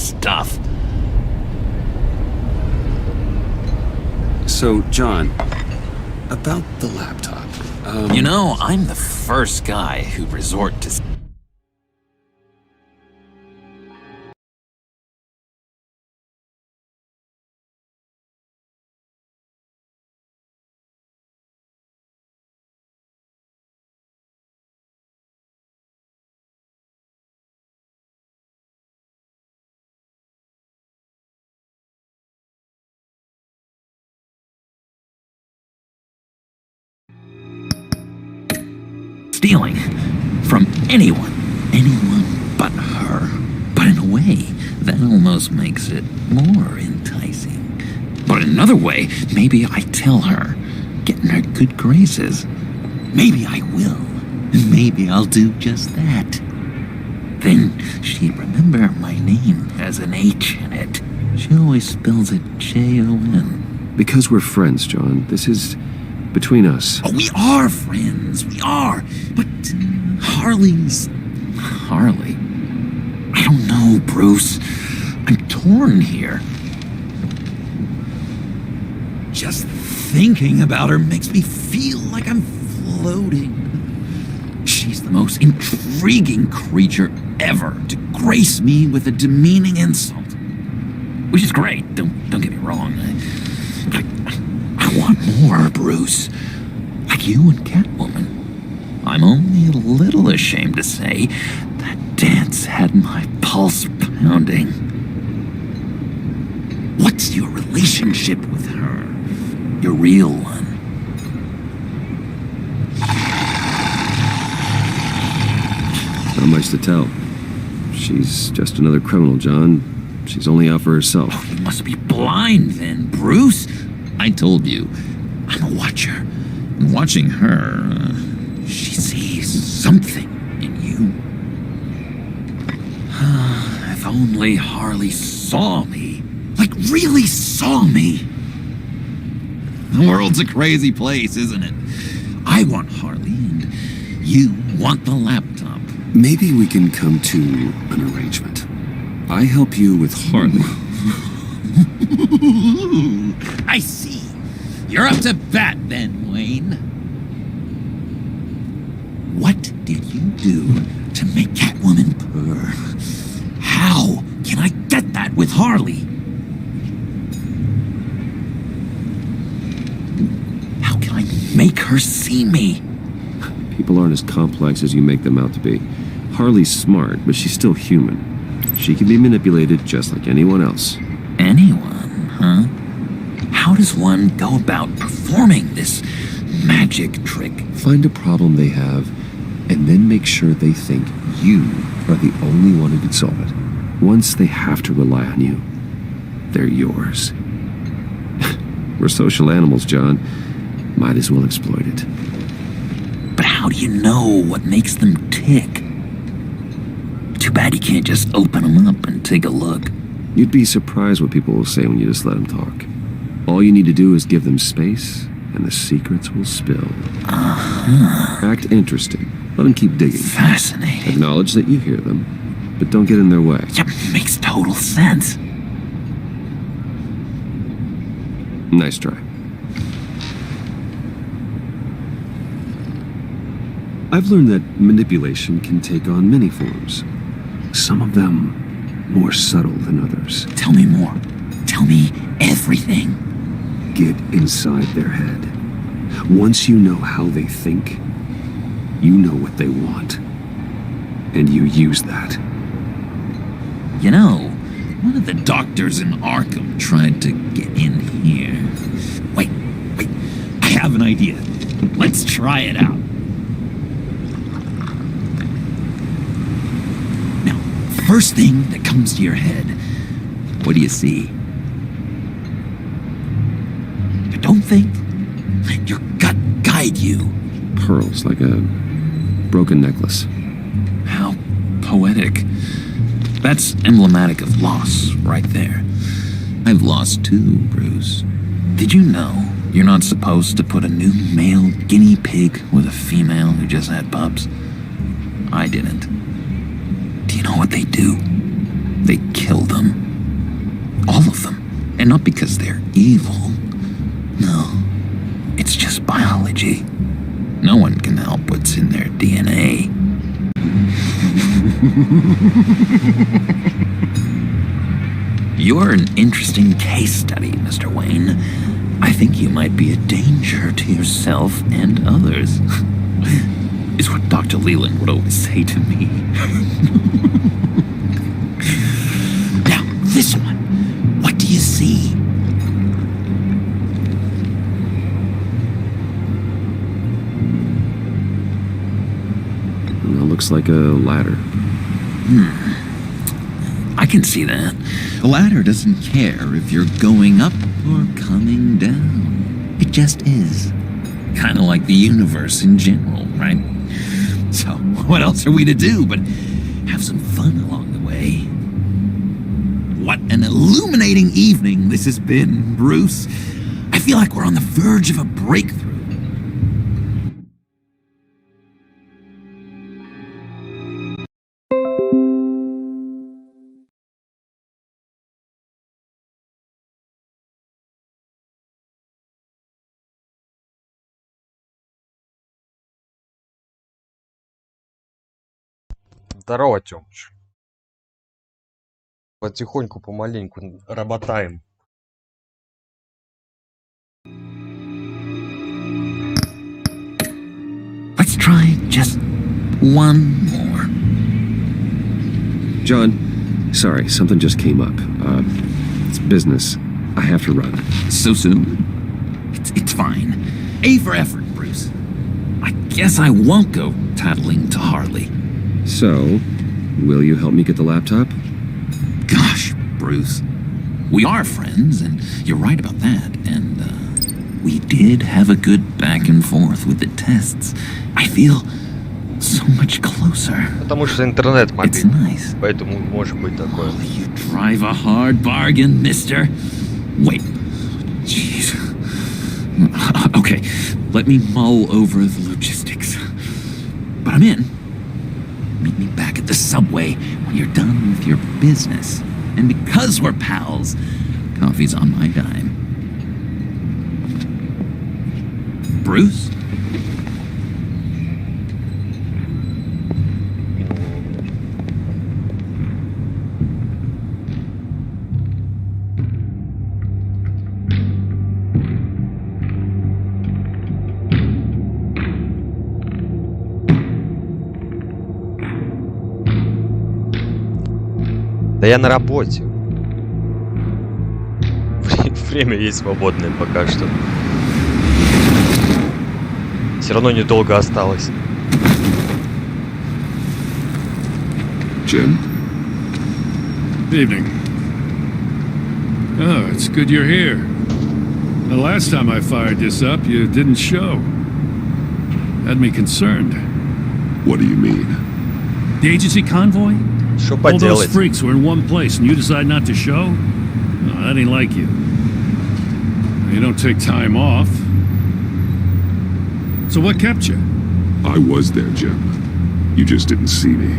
stuff. So, John, about the laptop. You know, I'm the first guy who'd resort to... stealing from anyone but her. But in a way, that almost makes it more enticing. But in another way, maybe I tell her, get in her good graces. Maybe I will. And maybe I'll do just that. Then she'd remember my name has an H in it. She always spells it Jon. Because we're friends, John. This is between us. Oh, we are friends. We are. But Harley's... Harley? I don't know, Bruce. I'm torn here. Just thinking about her makes me feel like I'm floating. She's the most intriguing creature ever to grace me with a demeaning insult. Which is great, don't get me wrong. I want more, Bruce. Like you and Catwoman. I'm only a little ashamed to say that dance had my pulse pounding. What's your relationship with her? Your real one? Not much to tell. She's just another criminal, John. She's only out for herself. Oh, you must be blind then, Bruce. I told you, I'm a watcher. And watching her, she sees something in you. If only Harley saw me. Like, really saw me. The world's a crazy place, isn't it? I want Harley, and you want the laptop. Maybe we can come to an arrangement. I help you with Harley. I see. You're up to bat then, Wayne. What did you do to make Catwoman purr? How can I get that with Harley? How can I make her see me? People aren't as complex as you make them out to be. Harley's smart, but she's still human. She can be manipulated just like anyone else. Anyone, huh? How does one go about performing this magic trick? Find a problem they have, and then make sure they think you are the only one who can solve it. Once they have to rely on you, they're yours. We're social animals, John. Might as well exploit it. But how do you know what makes them tick? Too bad you can't just open them up and take a look. You'd be surprised what people will say when you just let them talk. All you need to do is give them space, and the secrets will spill. Act interesting. Let them keep digging. Fascinating. Acknowledge that you hear them, but don't get in their way. Yeah, makes total sense. Nice try. I've learned that manipulation can take on many forms. Some of them more subtle than others. Tell me more. Tell me everything. Get inside their head. Once you know how they think, you know what they want. And you use that. You know, one of the doctors in Arkham tried to get in here. Wait. I have an idea. Let's try it out. Now, first thing that comes to your head, what do you see? Don't think. Let your gut guide you. Pearls, like a broken necklace. How poetic. That's emblematic of loss, right there. I've lost too, Bruce. Did you know you're not supposed to put a new male guinea pig with a female who just had pups? I didn't. Do you know what they do? They kill them. All of them. And not because they're evil. No. It's just biology. No one can help what's in their DNA. You're an interesting case study, Mr. Wayne. I think you might be a danger to yourself and others. Is what Dr. Leland would always say to me. Now, this one. What do you see? It looks like a ladder. I can see that. The ladder doesn't care if you're going up or coming down. It just is. Kind of like the universe in general, right? So, what else are we to do but have some fun along the way? What an illuminating evening this has been, Bruce. I feel like we're on the verge of a breakthrough. Здорово, Тёмыч. Потихоньку, помаленьку работаем. Let's try just one more. John, sorry, something just came up. It's business. I have to run. So soon? It's fine. A for effort, Bruce. I guess I won't go tattling to Harley. So, will you help me get the laptop? Gosh, Bruce. We are friends, and you're right about that. And, we did have a good back and forth with the tests. I feel so much closer. Потому что интернет It's мобильный. nice. Поэтому может быть такое. Oh, you drive a hard bargain, mister. Wait. Jeez. Okay, let me mull over the logistics. But I'm in. Meet me back at the subway when you're done with your business. And because we're pals, coffee's on my dime. Bruce? Да я на работе. Время есть свободное пока что. Все равно недолго осталось. Jim? Evening. Oh, it's good you're here. The last time I fired this up, you didn't show. Had me concerned. What do you mean? The agency convoy? Что All those поделать? freaks were in one place and you decide not to show? No, that ain't like you. You don't take time off. So what kept you? I was there, Jim. You just didn't see me.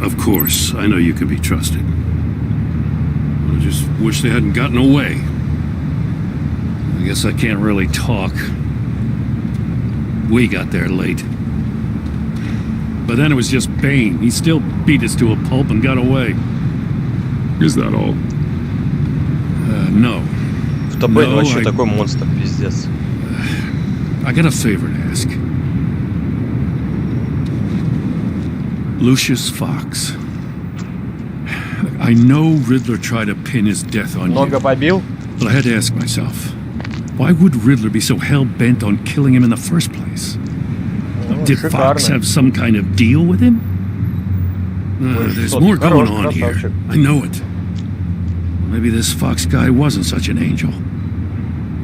Of course, I know you can be trusted. I just wish they hadn't gotten away. I guess I can't really talk. We got there late. But then it was just Bane. He still beat us to a pulp and got away. Is that all? No. В Бэйн No, вообще I- такой монстр, пиздец. I got a favor to ask. Lucius Fox. I know Riddler tried to pin his death on Много you, побил? but I had to ask myself, why would Riddler be so hell-bent on killing him in the first place? Did Fox Шикарно. have some kind of deal with him? There's тот more going хороший on here. красавчик. I know it. Maybe this Fox guy wasn't such an angel.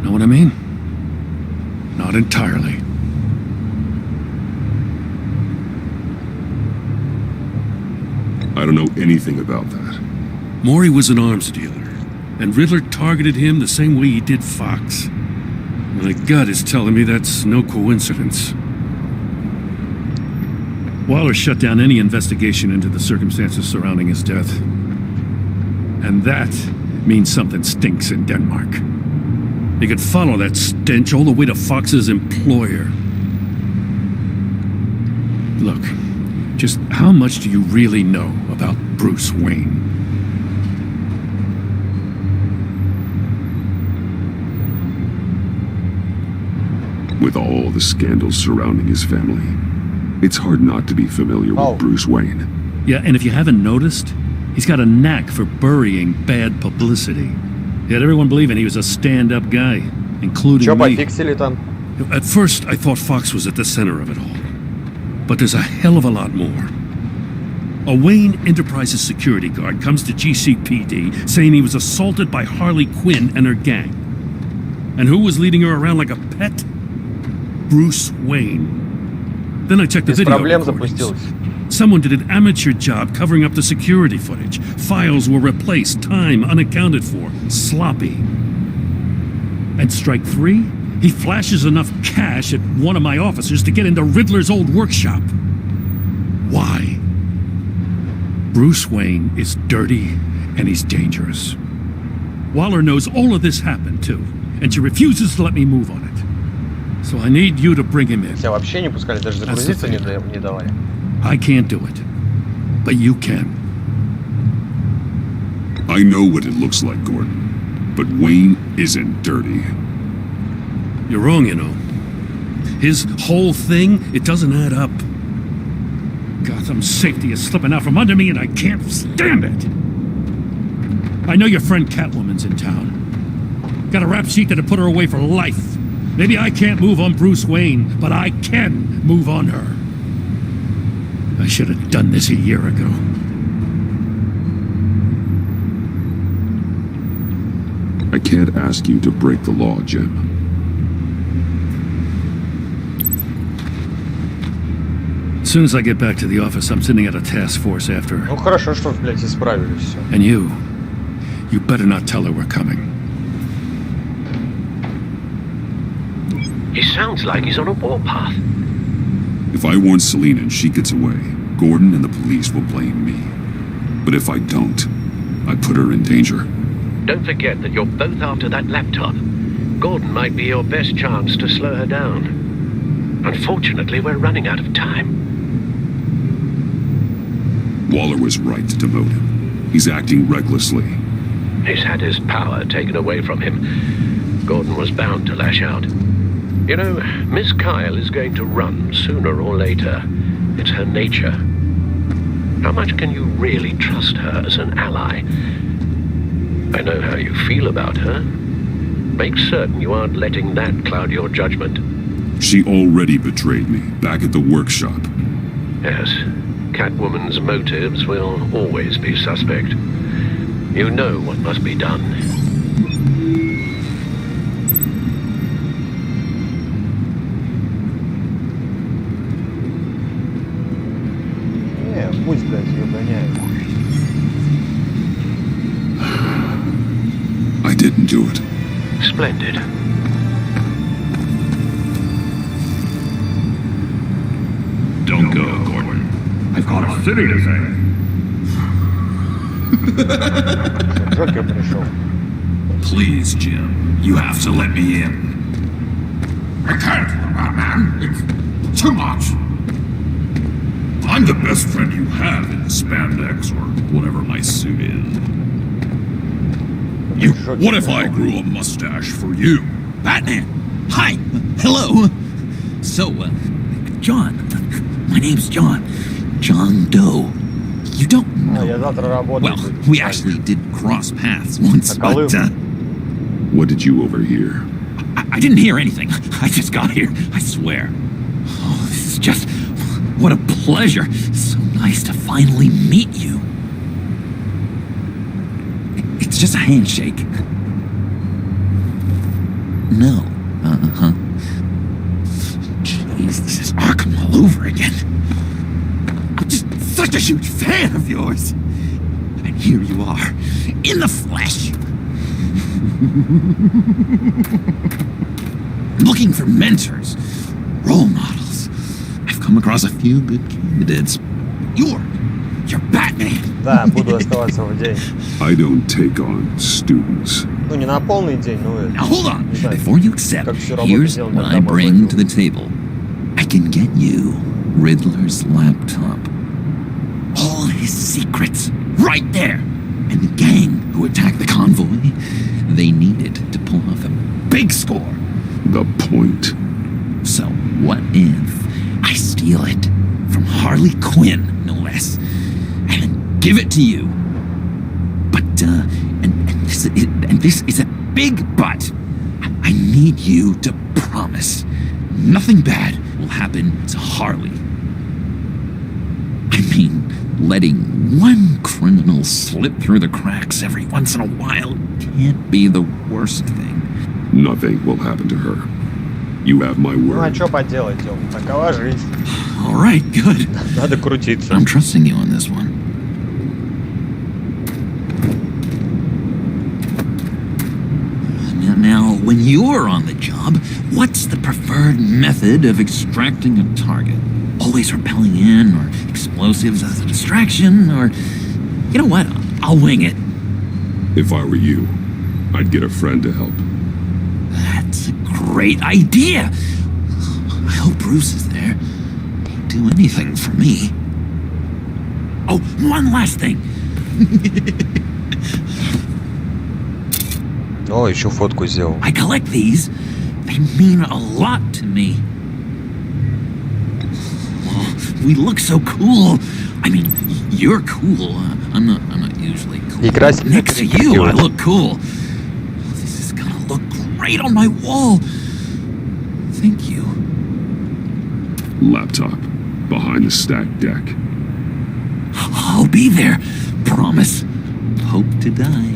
Know what I mean? Not entirely. I don't know anything about that. Maury was an arms dealer, and Riddler targeted him the same way he did Fox. My gut is telling me that's no coincidence. Waller shut down any investigation into the circumstances surrounding his death. And that means something stinks in Denmark. You could follow that stench all the way to Fox's employer. Look, just how much do you really know about Bruce Wayne? With all the scandals surrounding his family, it's hard not to be familiar with Bruce Wayne. Yeah, and if you haven't noticed, he's got a knack for burying bad publicity. He had everyone believing he was a stand-up guy, including Чё me. пофиксили там? At first, I thought Fox was at the center of it all. But there's a hell of a lot more. A Wayne Enterprises security guard comes to GCPD saying he was assaulted by Harley Quinn and her gang. And who was leading her around like a pet? Bruce Wayne. Then I checked the Без video проблем recordings. запустилось. Someone did an amateur job covering up the security footage. Files were replaced, time unaccounted for, sloppy. And strike three? He flashes enough cash at one of my officers to get into Riddler's old workshop. Why? Bruce Wayne is dirty and he's dangerous. Waller knows all of this happened too, and she refuses to let me move on it. So I need you to bring him in. Тебя вообще не пускали, даже загрузиться не давали. I can't do it, but you can. I know what it looks like, Gordon, but Wayne isn't dirty. You're wrong, you know. His whole thing, it doesn't add up. Gotham's safety is slipping out from under me and I can't stand it. I know your friend Catwoman's in town. Got a rap sheet that'll put her away for life. Maybe I can't move on Bruce Wayne, but I can move on her. I should have done this a year ago. I can't ask you to break the law, Jim. As soon as I get back to the office, I'm sending out a task force after her. Ну хорошо, что, блядь, исправили все. And you better not tell her we're coming. He sounds like he's on a warpath. If I warn Selina and she gets away, Gordon and the police will blame me. But if I don't, I put her in danger. Don't forget that you're both after that laptop. Gordon might be your best chance to slow her down. Unfortunately, we're running out of time. Waller was right to demote him. He's acting recklessly. He's had his power taken away from him. Gordon was bound to lash out. You know, Miss Kyle is going to run sooner or later. It's her nature. How much can you really trust her as an ally? I know how you feel about her. Make certain you aren't letting that cloud your judgment. She already betrayed me back at the workshop. Yes, Catwoman's motives will always be suspect. You know what must be done. Пусть, блядь, ее гоняет. I didn't do it. Splendid. Don't go, Gordon. I've got a city to save. Джокер пришел. Please, Jim, you have to let me in. I can't, Batman. It's too much. I'm the best friend you have in spandex or whatever my suit is. What if I grew a mustache for you? Batman! Hi! Hello! So, John. My name's John. John Doe. You don't know. Я завтра работаю. Well, we actually did cross paths once, but, What did you overhear? I didn't hear anything. I just got here, I swear. Oh, this is just... What a pleasure. So nice to finally meet you. It's just a handshake. No. Uh-huh. Jeez, this is Arkham all over again. I'm just such a huge fan of yours. And here you are, in the flesh. Looking for mentors, role models. I've come across a few good candidates. You're Batman. Да, буду оставаться в день. I don't take on students. Ну, не на полный день, но... Now hold on. Не знаю, Before you accept, как всю работу here's делать, what когда I домой bring пойду. to the table. I can get you Riddler's laptop. All his secrets, right there. And the gang who attacked the convoy, they needed to pull off a big score. The point. So what if I steal it from Harley Quinn, no less, and then give it to you? But and this is a big but. I need you to promise nothing bad will happen to Harley. I mean, letting one criminal slip through the cracks every once in a while can't be the worst thing. Nothing will happen to her. You have my Ну, а word. что поделать, Дём? Такова жизнь. All right, good. Надо крутиться. I'm trusting you on this one. Now, when you're on the job, what's the preferred method of extracting a target? Always rappelling in, or explosives as a distraction, or... You know what? I'll wing it. If I were you, I'd get a friend to help. That's a great idea. I hope Bruce is there. He'd do anything for me. Oh, one last thing. О, еще фотку сделал. I collect these. They mean a lot to me. Oh, we look so cool. I mean, you're cool. I'm not usually cool. Игра Next to you, I look cool. This is gonna look great on my wall. Thank you. Laptop. Behind the stacked deck. I'll be there. Promise. Hope to die.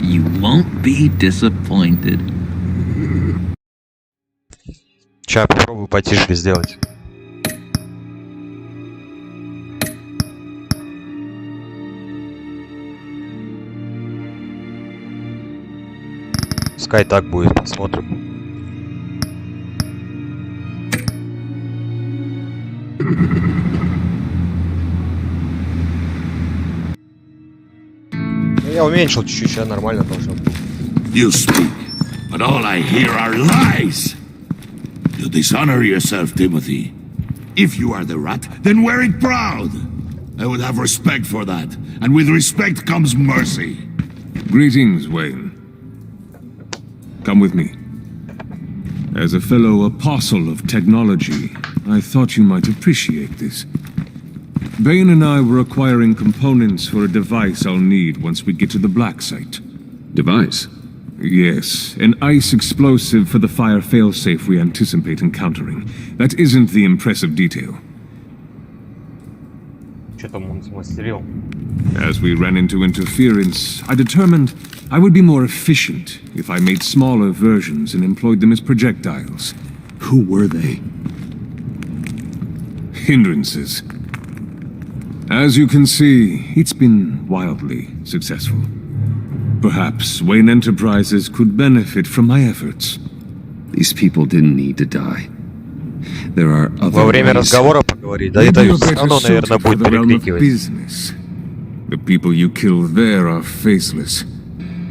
You won't be disappointed. Сейчас попробую потише сделать. Пускай так будет, посмотрим. Я уменьшил чуть-чуть, сейчас нормально должно быть. You speak, but all I hear are lies. You dishonor yourself, Timothy. If you are the rat, then wear it proud. I would have respect for that, and with respect comes mercy. Greetings, Wayne. Come with me. As a fellow apostle of technology, I thought you might appreciate this. Bane and I were acquiring components for a device I'll need once we get to the Black Site. Device. Yes, an ice explosive for the fire failsafe we anticipate encountering. That isn't the impressive detail. Что там он смастерил? As we ran into interference, I determined I would be more efficient if I made smaller versions and employed them as projectiles. Who were they? Hindrances. As you can see, it's been wildly successful. Perhaps Wayne Enterprises could benefit from my efforts. These people didn't need to die. There are Во other время ways. разговора поговорить. Да Maybe это you're все better равно, наверное, suited for будет the realm of перекрикивать. business. The people you kill there are faceless.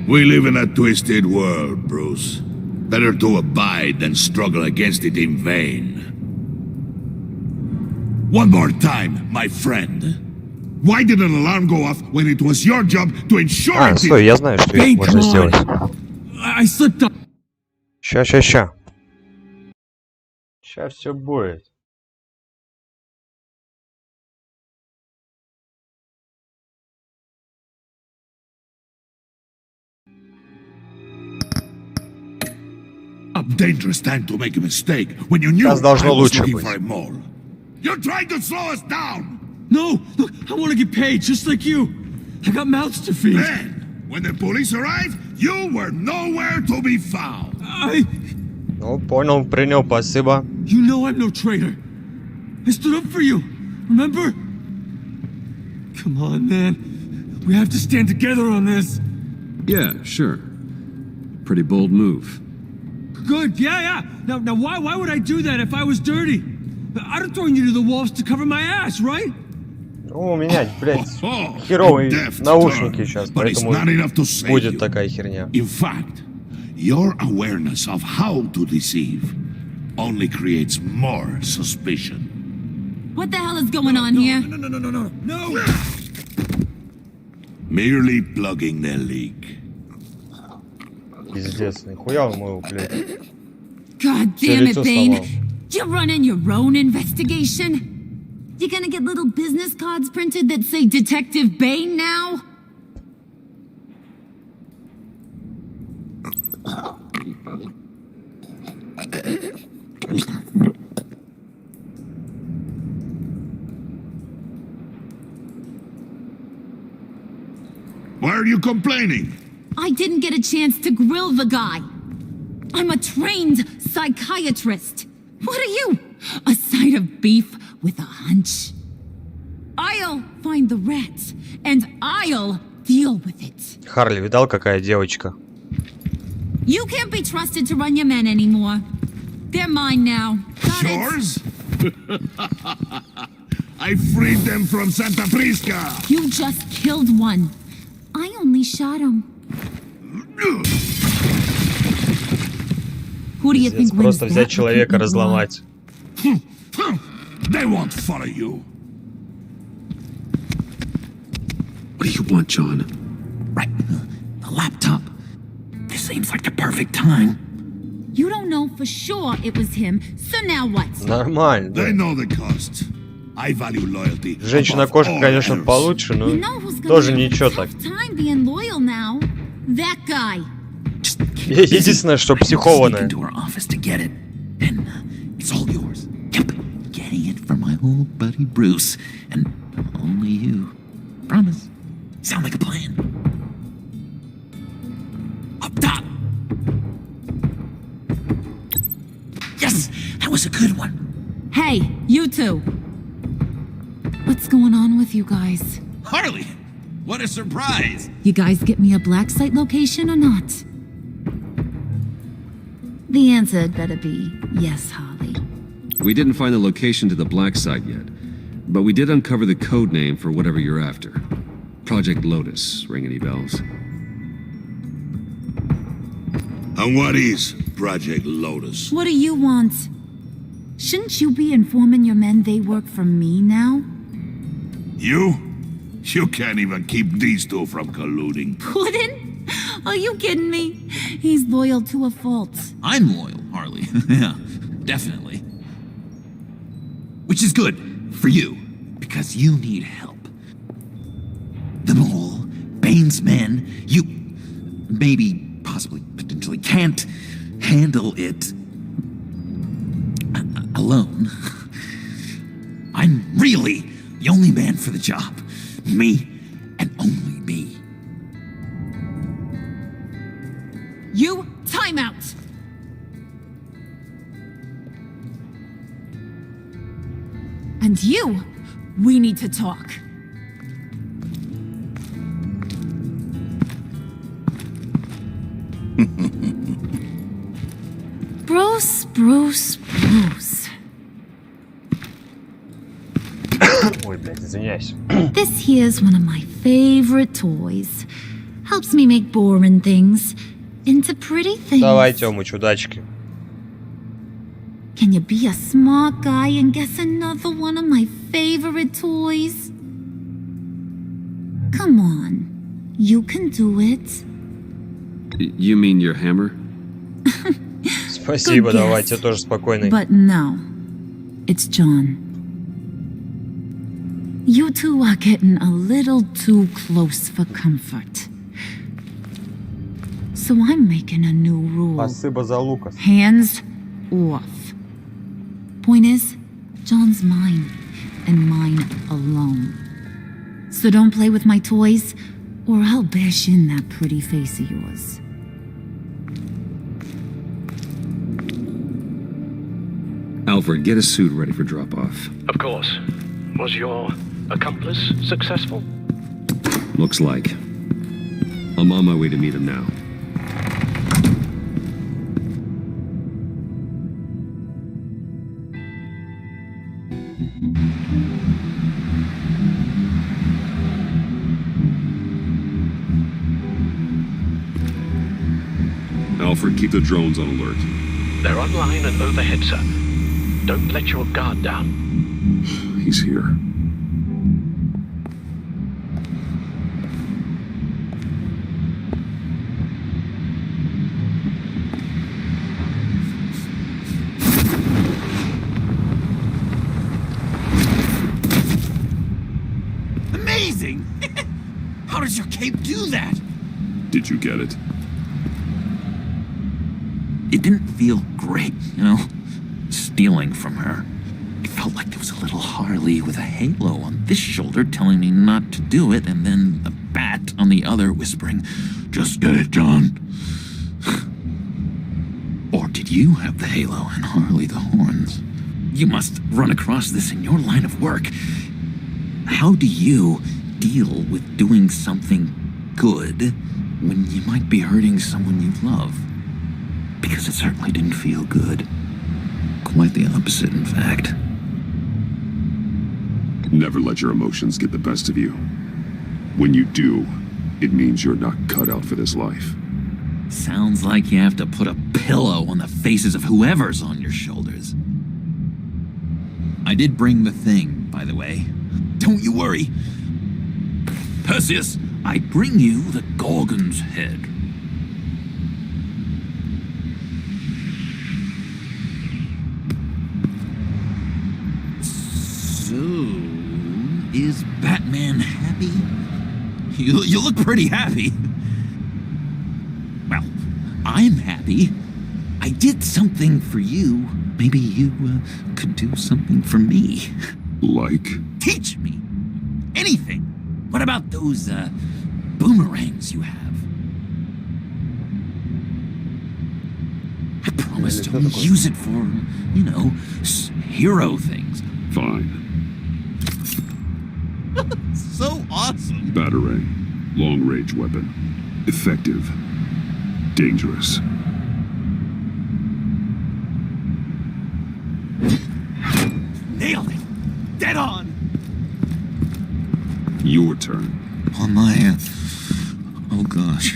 We live in a twisted world, Bruce. Better to abide than struggle against it in vain. One more time, my friend. Why did an alarm go off when it was your job to ensure А, it стой, я знаю, что Bane, можно come on. сделать. I slipped up. Ща. Сейчас все будет. A dangerous time to make a mistake when you knew Сейчас должно I was лучше looking быть. for a mole. You're trying to slow us down! No! Look, I want to get paid just like you. I got mouths to feed. Then, when the police arrived, you were nowhere to be found. Ну, понял, принял, спасибо. You know I'm no traitor. I stood up for you. Remember? Come on, man. We have to stand together on this. Yeah, sure. Pretty bold move. Good, yeah. Now why would I do that if I was dirty? I'd have thrown you to the wolves to cover my ass, right? Ну, у меня, блядь, херовые deft наушники turn, сейчас, but it's поэтому not enough to save будет you. такая херня. In fact, your awareness of how to deceive only creates more suspicion. What the hell is going on here? No! Merely plugging the leak. Пиздец, нихуя он мой, блядь. God Всё damn it, лицо Bane. сломал. You're running your own investigation? You gonna get little business cards printed that say Detective Bane now? Why are you complaining? I didn't get a chance to grill the guy. I'm a trained psychiatrist. What are you? A side of beef with a hunch? I'll find the rats, and I'll deal with it. Харли, видал, какая девочка? You can't be trusted to run your men anymore. They're mine now. Got it? Yours? I freed them from Santa Prisca. You just killed one. I only shot him. Who do you Пиздец, think wins просто взять that человека, recruitment war? разломать. They won't follow you. What do you want, John? Right. The laptop. This seems like the perfect time. You don't know for sure it was him, so now what? Нормально. They know the cost. I value loyalty. Женщина-кошка, above all конечно, else. получше, но You know who's gonna тоже have a ничего tough так. time being loyal now? That guy. Just keep busy. Единственное, что I can sneak психованная. into her office to get it, and it's all yours. Yep, getting it from my old buddy Bruce, and only you. Promise. Sound like a plan? Up top. Yes, that was a good one. Hey, you two. What's going on with you guys? Harley! What a surprise! You guys get me a black site location or not? The answer had better be yes, Harley. We didn't find the location to the black site yet, but we did uncover the code name for whatever you're after. Project Lotus. Ring any bells? And what is Project Lotus? What do you want? Shouldn't you be informing your men they work for me now? You? You can't even keep these two from colluding. Puddin'? Are you kidding me? He's loyal to a fault. I'm loyal, Harley. Yeah, definitely. Which is good for you, because you need help. The mole, Bane's men, you maybe, possibly, potentially can't handle it alone. I'm really the only man for the job. Me and only me. You, time out! And you, we need to talk. Bruce. Ой, блядь, извиняюсь. This here's one of my favorite toys. Helps me make boring things into pretty things. Давай, Тёма, чудачки. Can you be a smart guy and guess another one of my favorite toys? Come on. You can do it. You mean your hammer? Спасибо, Good guess. давай, тебе тоже спокойной. But no. It's John. You two are getting a little too close for comfort. So I'm making a new rule. Спасибо за Лукас. Hands off. Point is, John's mine, and mine alone. So don't play with my toys, or I'll bash in that pretty face of yours. Alfred, get a suit ready for drop-off. Of course. Was your accomplice successful? Looks like. I'm on my way to meet him now. Alfred, keep the drones on alert. They're online and overhead, sir. Don't let your guard down. He's here. Amazing! How does your cape do that? Did you get it? It didn't feel great, you know, stealing from her. It felt like there was a little Harley with a halo on this shoulder telling me not to do it, and then a bat on the other whispering, "Just get it, John." Or did you have the halo and Harley the horns? You must run across this in your line of work. How do you deal with doing something good when you might be hurting someone you love? Because it certainly didn't feel good. Quite the opposite, in fact. Never let your emotions get the best of you. When you do, it means you're not cut out for this life. Sounds like you have to put a pillow on the faces of whoever's on your shoulders. I did bring the thing, by the way. Don't you worry. Perseus, I bring you the Gorgon's head. So, is Batman happy? You look pretty happy. Well, I'm happy. I did something for you. Maybe you could do something for me. Like? Teach me. Anything. What about those boomerangs you have? I promise to use it for, you know, hero things. Fine. So awesome. Batarang. Long-range weapon. Effective. Dangerous. Nailed it. Dead on. Your turn. On my... oh gosh.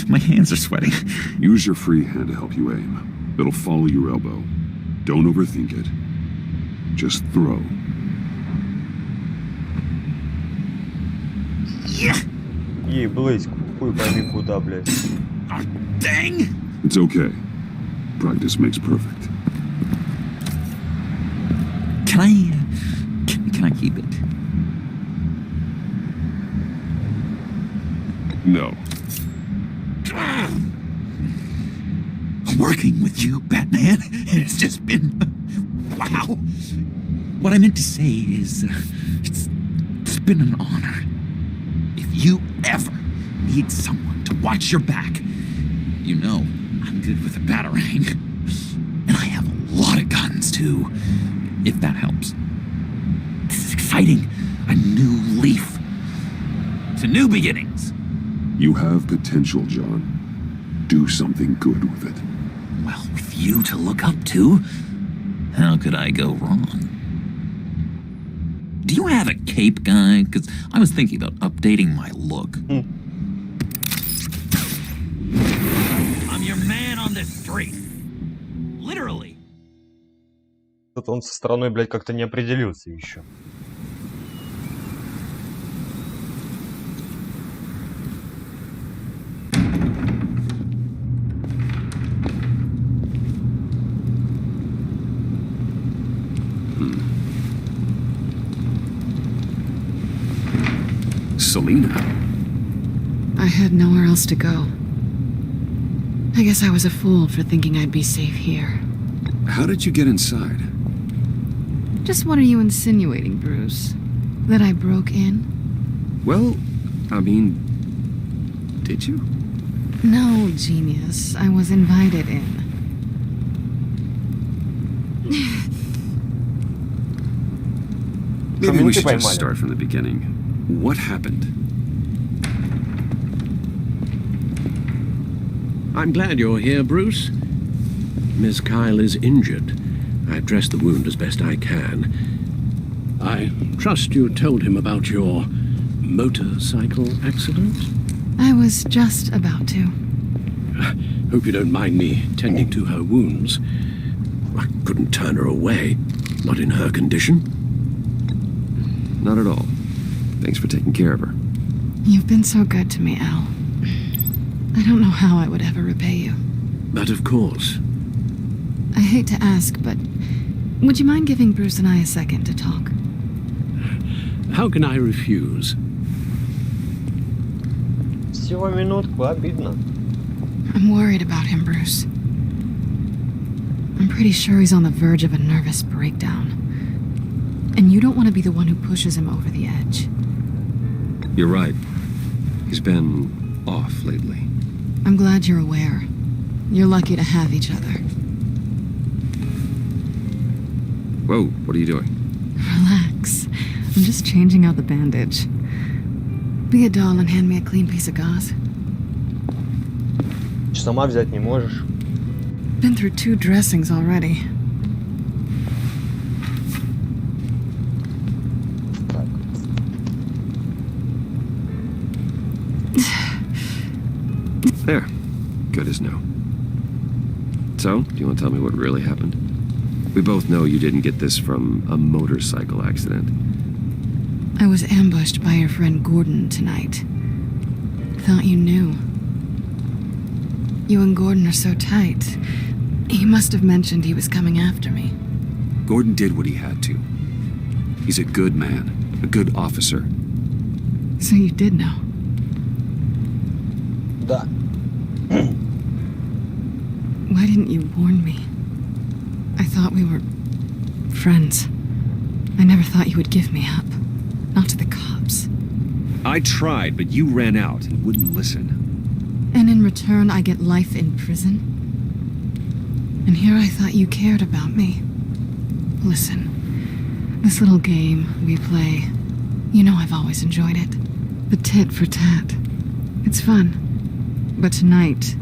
My hands are sweating. Use your free hand to help you aim. It'll follow your elbow. Don't overthink it. Just throw. Yeah. Еблысь, хуй пойми куда, блядь. Dang. It's okay. Practice makes perfect. Can I keep it? No. Working with you, Batman, it's just been... wow. What I meant to say is, it's been an honor. If you ever need someone to watch your back, you know I'm good with a batarang. And I have a lot of guns, too, if that helps. This is exciting. A new leaf. To new beginnings. You have potential, John. Do something good with it. Well, with you to look up to, how could I go wrong? Do you have a cape, guy? Because I was thinking about updating my look. I'm your man on the street. Literally. Тут он со стороной, блядь, как-то не определился еще. Selina? I had nowhere else to go. I guess I was a fool for thinking I'd be safe here. How did you get inside? Just what are you insinuating, Bruce? That I broke in? Well, I mean, did you? No, genius. I was invited in. Maybe we should just start from the beginning. What happened? I'm glad you're here, Bruce. Miss Kyle is injured. I've dressed the wound as best I can. I trust you told him about your motorcycle accident? I was just about to. Hope you don't mind me tending to her wounds. I couldn't turn her away, not in her condition. Not at all. Thanks for taking care of her. You've been so good to me, Al. I don't know how I would ever repay you. But of course. I hate to ask, but would you mind giving Bruce and I a second to talk? How can I refuse? Всего минутку, обидно. I'm worried about him, Bruce. I'm pretty sure he's on the verge of a nervous breakdown. And you don't want to be the one who pushes him over the edge. You're right. He's been off lately. I'm glad you're aware. You're lucky to have each other. Whoa, what are you doing? Relax. I'm just changing out the bandage. Be a doll and hand me a clean piece of gauze. Сама взять не можешь. Been through 2 dressings already. Так. There. Good as new. So, do you want to tell me what really happened? We both know you didn't get this from a motorcycle accident. I was ambushed by your friend Gordon tonight. Thought you knew. You and Gordon are so tight. He must have mentioned he was coming after me. Gordon did what he had to. He's a good man, a good officer. So you did know? Да. Why didn't you warn me? I thought we were friends. I never thought you would give me up. Not to the cops. I tried, but you ran out and wouldn't listen. And in return, I get life in prison? And here I thought you cared about me. Listen, this little game we play, you know I've always enjoyed it. The tit for tat. It's fun. But tonight,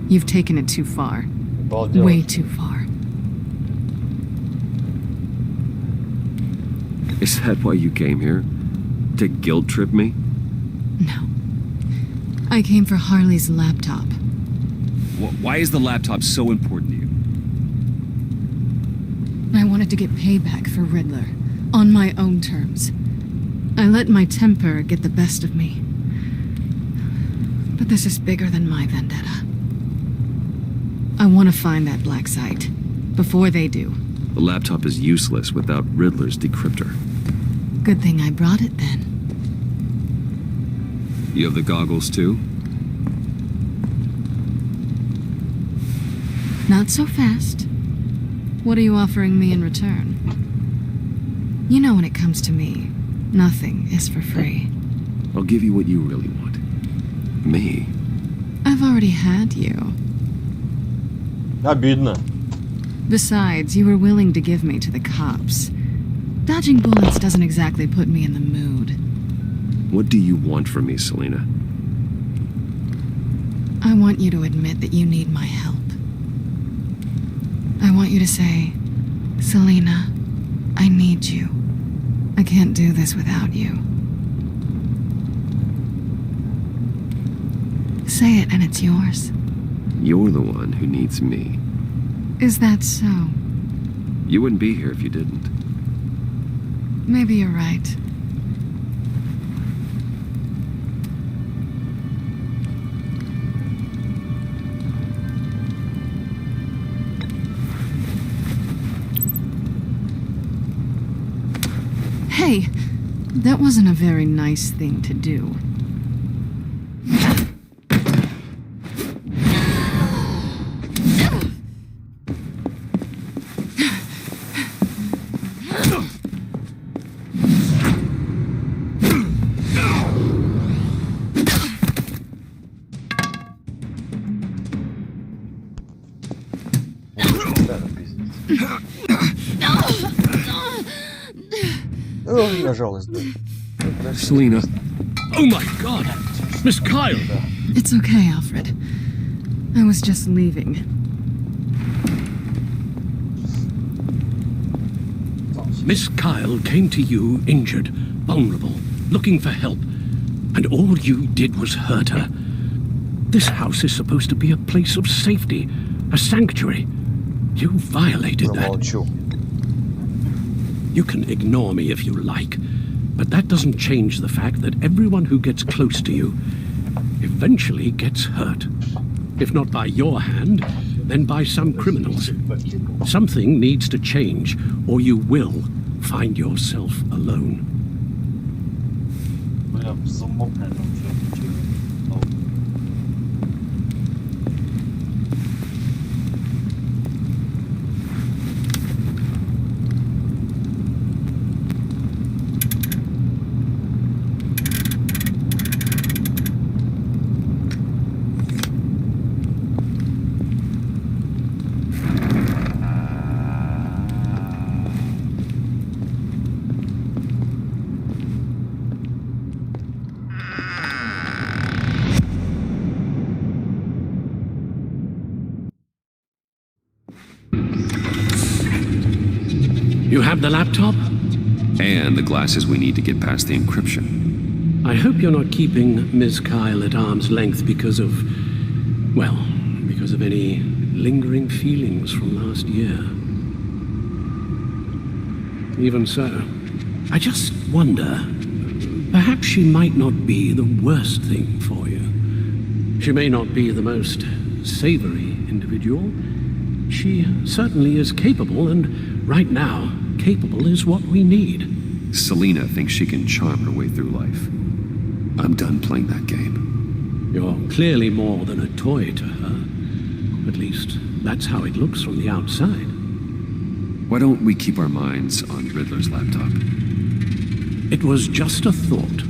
you've taken it too far. Way too far. Is that why you came here? To guilt trip me? No. I came for Harley's laptop. Why is the laptop so important to you? I wanted to get payback for Riddler, on my own terms. I let my temper get the best of me. But this is bigger than my vendetta. I want to find that black site, before they do. The laptop is useless without Riddler's decryptor. Good thing I brought it then. You have the goggles too? Not so fast. What are you offering me in return? You know when it comes to me, nothing is for free. I'll give you what you really want. Me. I've already had you. Обидно. Besides, you were willing to give me to the cops. Dodging bullets doesn't exactly put me in the mood. What do you want from me, Selina? I want you to admit that you need my help. I want you to say, Selina, I need you. I can't do this without you. Say it and it's yours. You're the one who needs me. Is that so? You wouldn't be here if you didn't. Maybe you're right. Hey, that wasn't a very nice thing to do. Нажалась, да. Selina. Oh my god! Miss Kyle! It's okay, Alfred. I was just leaving. Miss Kyle came to you injured, vulnerable, looking for help, and all you did was hurt her. This house is supposed to be a place of safety, a sanctuary. You violated that. You can ignore me if you like, but that doesn't change the fact that everyone who gets close to you eventually gets hurt. If not by your hand, then by some criminals. Something needs to change, or you will find yourself alone. You have the laptop? And the glasses we need to get past the encryption. I hope you're not keeping Ms. Kyle at arm's length because of, well, because of any lingering feelings from last year. Even so, I just wonder, perhaps she might not be the worst thing for you. She may not be the most savory individual. She certainly is capable, and right now, capable is what we need. Selina thinks she can charm her way through life. I'm done playing that game. You're clearly more than a toy to her. At least, that's how it looks from the outside. Why don't we keep our minds on Riddler's laptop? It was just a thought.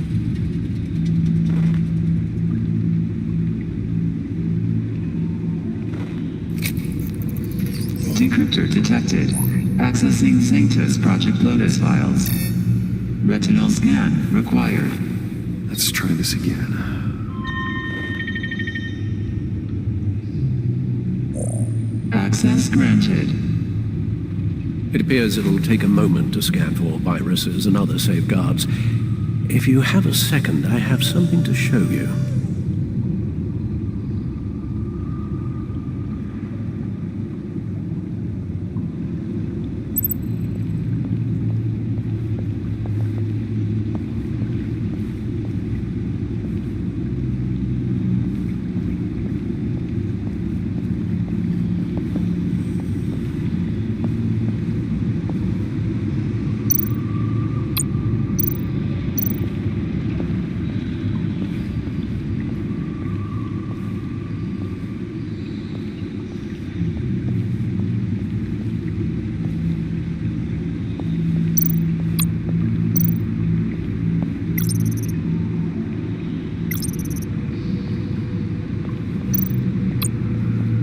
Decryptor detected. Accessing Sanctus Project Lotus files. Retinal scan required. Let's try this again. Access granted. It appears it'll take a moment to scan for viruses and other safeguards. If you have a second, I have something to show you.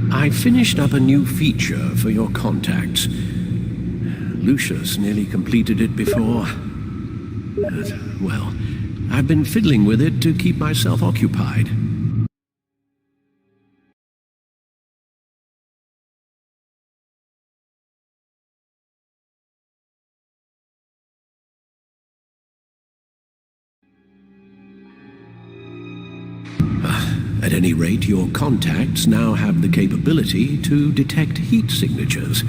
I finished up a new feature for your contacts. Lucius nearly completed it before. Well, I've been fiddling with it to keep myself occupied. At any rate, your contacts now have the capability to detect heat signatures.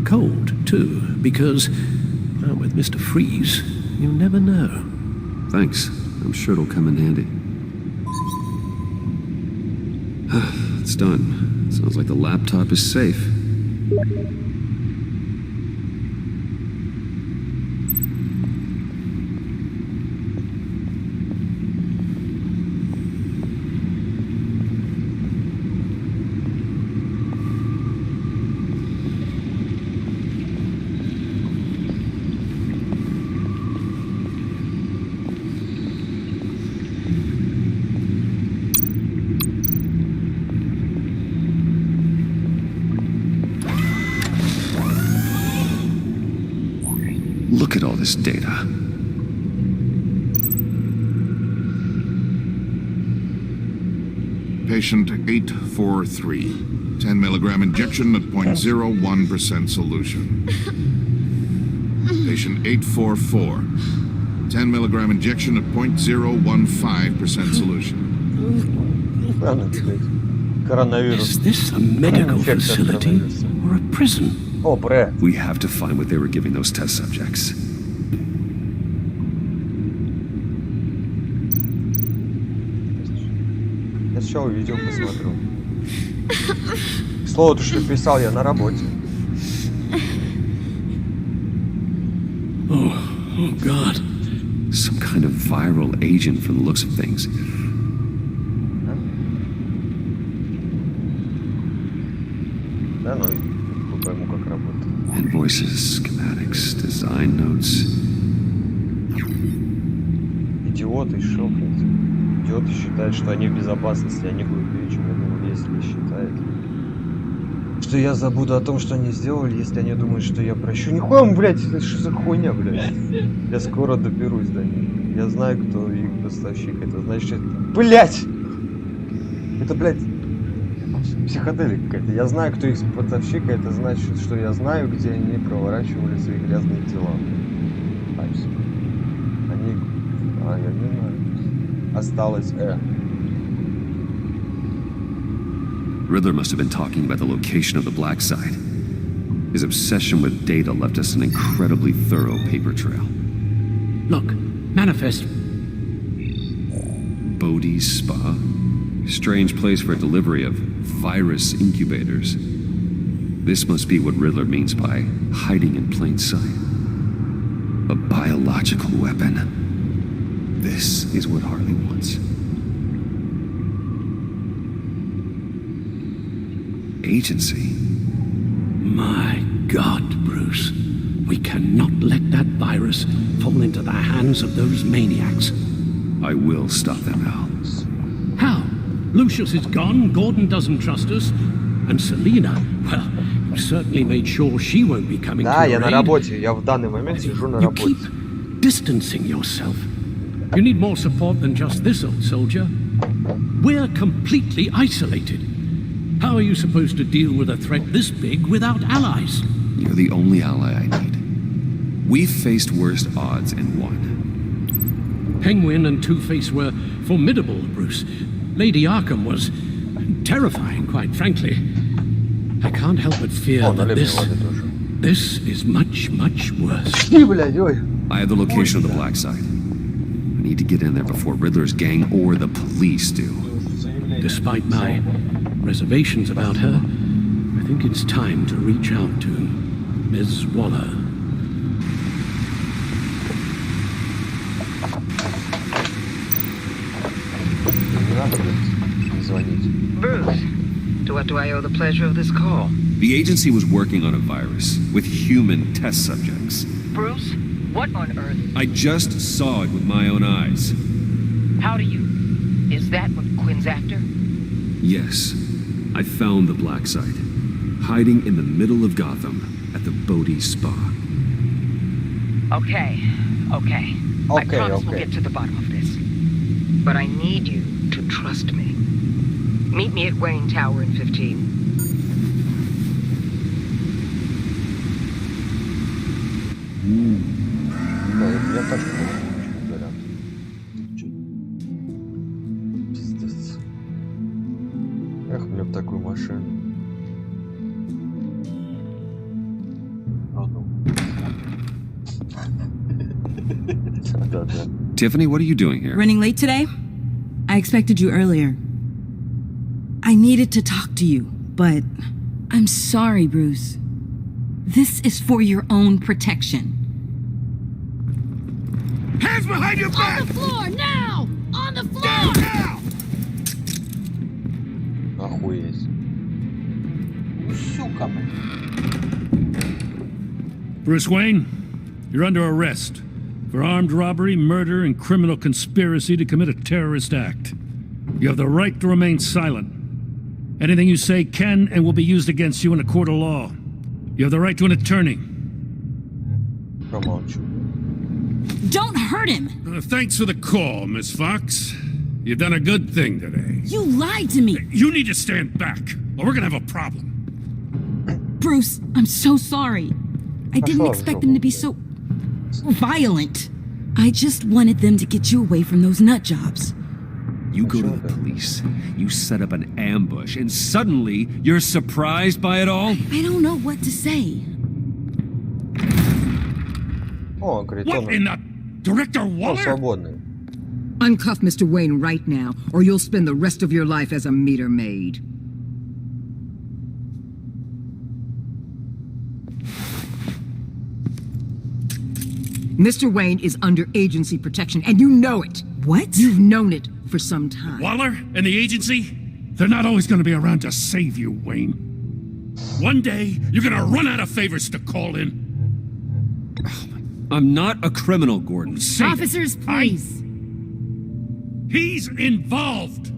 Cold, too, because, with Mr. Freeze, you never know. Thanks. I'm sure it'll come in handy. It's done. Sounds like the laptop is safe. Look at all this data. Patient 843. 10 milligram injection at 0.01% solution. Patient 844. 10 milligram injection at 0.015% solution. Коронавирус. Is this a medical facility or a prison? О, бре. We have to find what they were giving those test subjects. Я сначала видео посмотрю. Слово то, что писал я на работе. Oh God. Some kind of viral agent from the looks of things. Да, ну, не пойму, как работает. Invoices, schematics, design notes. Идиоты, шокнуть. Идиоты считают, что они в безопасности, они глупее, чем я думаю, если считают. Что я забуду о том, что они сделали, если они думают, что я прощу. Нихуя, блядь, это что за хуйня, блядь? Я скоро доберусь до них. Я знаю, кто их поставщик. Это значит, блядь! Это, блядь, психоделия какая-то. Я знаю, кто их поставщик, а это значит, что я знаю, где они проворачивали свои грязные дела. Они... я не знаю. Осталось Riddler must have been talking about the location of the black site. His obsession with data left us an incredibly thorough paper trail. Look, manifest. Bodhi's Spa? Strange place for a delivery of virus incubators. This must be what Riddler means by hiding in plain sight. A biological weapon. This is what Harley wants. Agency? My God, Bruce. We cannot let that virus fall into the hands of those maniacs. I will stop them, Al. How? Lucius is gone, Gordon doesn't trust us, and Selina, well, you certainly made sure she won't be coming Да, to я your на aid. работе. Я в данный момент сижу на You работе. keep distancing yourself. You need more support than just this old soldier. We're completely isolated. How are you supposed to deal with a threat this big without allies? You're the only ally I need. We've faced worse odds and won. Penguin and Two-Face were formidable, Bruce. Lady Arkham was terrifying, quite frankly. I can't help but fear that this is much, much worse. I have the location of the black site. I need to get in there before Riddler's gang or the police do. Despite my reservations about her, I think it's time to reach out to Ms. Waller. Bruce, to what do I owe the pleasure of this call? The agency was working on a virus with human test subjects. Bruce, what on earth? I just saw it with my own eyes. How do you... Is that what Quinn's after? Yes, I found the black site, hiding in the middle of Gotham at the Bodhi Spa. Okay. I promise we'll get to the bottom of this. But I need you to trust me. Meet me at Wayne Tower in 15. Я так говорят. Пиздец. Эх, мне в такую машину. Tiffany, what are you doing here? Running late today? I expected you earlier. I needed to talk to you, but I'm sorry, Bruce. This is for your own protection. Hands behind your back! On the floor, now! On the floor! Down now! Охуеть. Сука. Bruce Wayne, you're under arrest for armed robbery, murder, and criminal conspiracy to commit a terrorist act. You have the right to remain silent. Anything you say can and will be used against you in a court of law. You have the right to an attorney. Don't hurt him! Thanks for the call, Miss Fox. You've done a good thing today. You lied to me! You need to stand back, or we're gonna have a problem. Bruce, I'm so sorry. I didn't expect them to be so violent. I just wanted them to get you away from those nut jobs. You go to the police, you set up an ambush, and suddenly you're surprised by it all? I don't know what to say. О, говорит, What in the... Director он Waller? свободный. Uncuff Mr. Wayne right now, or you'll spend the rest of your life as a meter maid. Mr. Wayne is under agency protection, and you know it. What? You've known it for some time. Waller and the agency? They're not always going to be around to save you, Wayne. One day, you're going to run out of favors to call in. I'm not a criminal, Gordon. Officers, please. He's involved.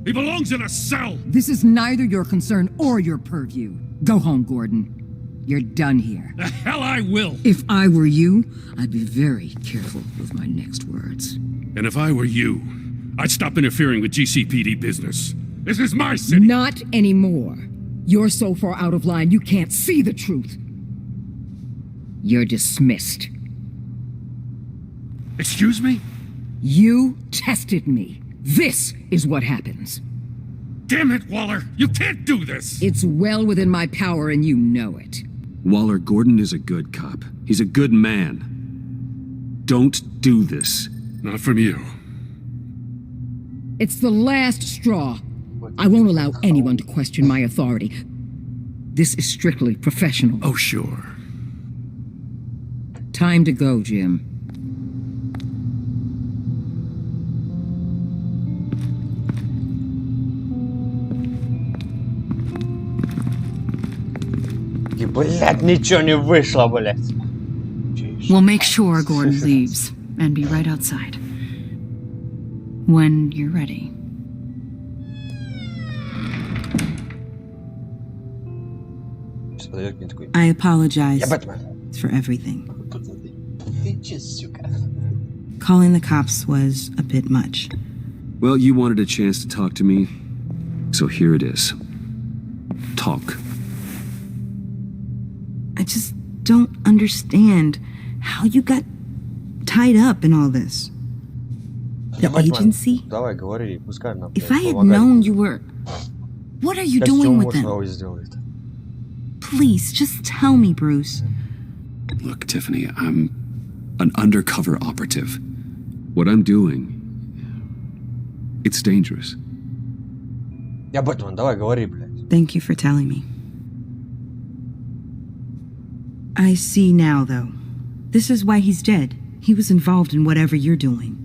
He belongs in a cell. This is neither your concern or your purview. Go home, Gordon. You're done here. The hell I will. If I were you, I'd be very careful with my next words. And if I were you, I'd stop interfering with GCPD business. This is my city. Not anymore. You're so far out of line, you can't see the truth. You're dismissed. Excuse me? You tested me. This is what happens. Damn it, Waller! You can't do this! It's well within my power and you know it. Waller, Gordon is a good cop. He's a good man. Don't do this. Not from you. It's the last straw. I won't allow anyone to question my authority. This is strictly professional. Oh, sure. Time to go, Jim. И, блядь, ничего не вышло, блядь. We'll make sure Gordon leaves and be right outside. When you're ready. I apologize Я Бэтмен. for everything. Calling the cops was a bit much. Well, you wanted a chance to talk to me, so here it is. Talk. I just don't understand how you got tied up in all this. The agency? Давай, говори, пускай нам. If I had known you were... What are you doing with them? Please, just tell me, Bruce. Look, Tiffany, I'm an undercover operative. What I'm doing, it's dangerous. Я Бэтмен, давай, говори, блядь. Thank you for telling me. I see now, though. This is why he's dead. He was involved in whatever you're doing.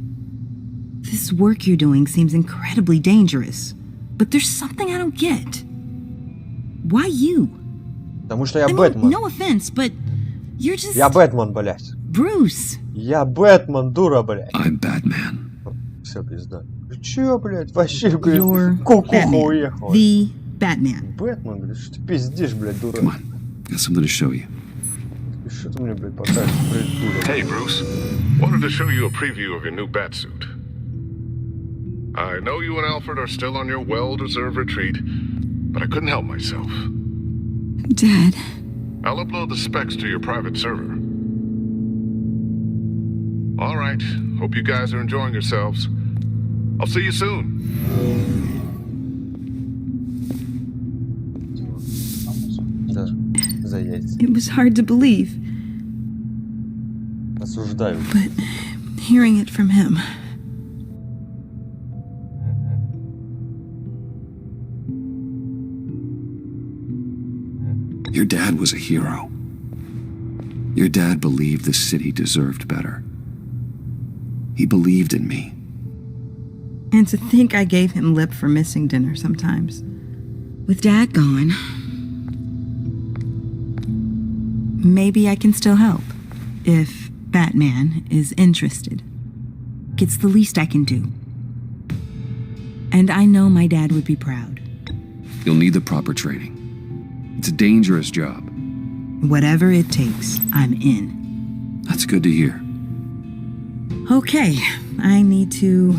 This work you're doing seems incredibly dangerous. But there's something I don't get. Why you? Потому что я Бэтмен. No offense, but you're just... Я Бэтмен, блядь. Bruce. Я Бэтмен, дура, блядь. I'm Batman. Все, пизда. Чё, блядь, вообще, You're кукуха уехала. The Batman. Бэтмен, блядь, что ты пиздишь, блядь, дура. Come on, got something to show you. Что ты мне, блядь, покажешь, блядь, дура. Hey, Bruce. Wanted to show you a preview of your new batsuit. I know you and Alfred are still on your well-deserved retreat, but I couldn't help myself. Dad. I'll upload the specs to your private server. All right. Hope you guys are enjoying yourselves. I'll see you soon. It was hard to believe. Осуждаю. But hearing it from him... Your dad was a hero. Your dad believed the city deserved better. He believed in me. And to think I gave him lip for missing dinner sometimes. With Dad gone, maybe I can still help. If Batman is interested. It's the least I can do. And I know my dad would be proud. You'll need the proper training. It's a dangerous job. Whatever it takes, I'm in. That's good to hear. Okay, I need to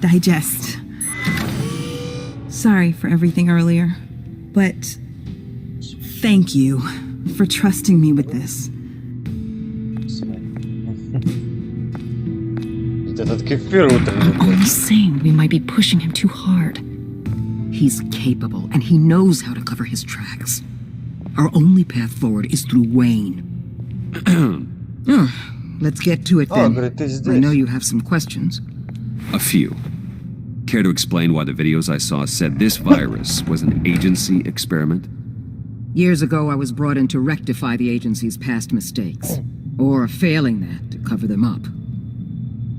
digest. Sorry for everything earlier, but thank you for trusting me with this. Этот кефир утренний. I'm only saying we might be pushing him too hard. He's capable, and he knows how to cover his tracks. Our only path forward is through Wayne. Let's get to it then. I know you have some questions. A few. Care to explain why the videos I saw said this virus was an agency experiment? Years ago, I was brought in to rectify the agency's past mistakes. Or failing that, to cover them up.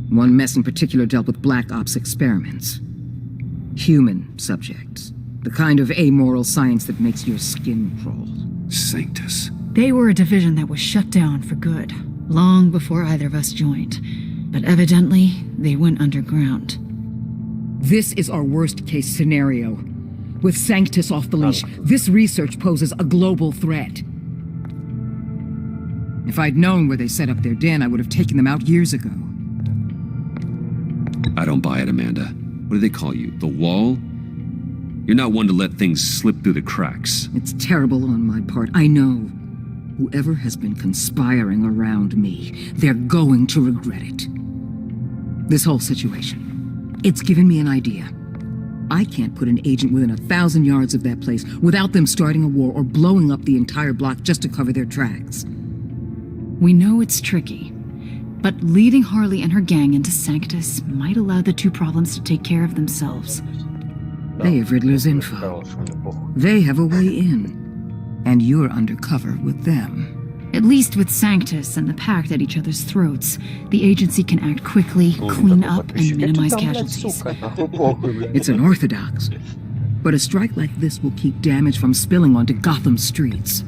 One mess in particular dealt with Black Ops experiments. Human subjects. The kind of amoral science that makes your skin crawl. Sanctus. They were a division that was shut down for good, long before either of us joined. But evidently, they went underground. This is our worst-case scenario. With Sanctus off the leash, this research poses a global threat. If I'd known where they set up their den, I would have taken them out years ago. I don't buy it, Amanda. What do they call you? The Wall? You're not one to let things slip through the cracks. It's terrible on my part, I know. Whoever has been conspiring around me, they're going to regret it. This whole situation, it's given me an idea. I can't put an agent within 1,000 yards of that place without them starting a war or blowing up the entire block just to cover their tracks. We know it's tricky, but leading Harley and her gang into Sanctus might allow the two problems to take care of themselves. They have Riddler's info. They have a way in. And you're undercover with them. At least with Sanctus and the pact at each other's throats, the agency can act quickly, clean up, and minimize casualties. It's unorthodox. But a strike like this will keep damage from spilling onto Gotham streets.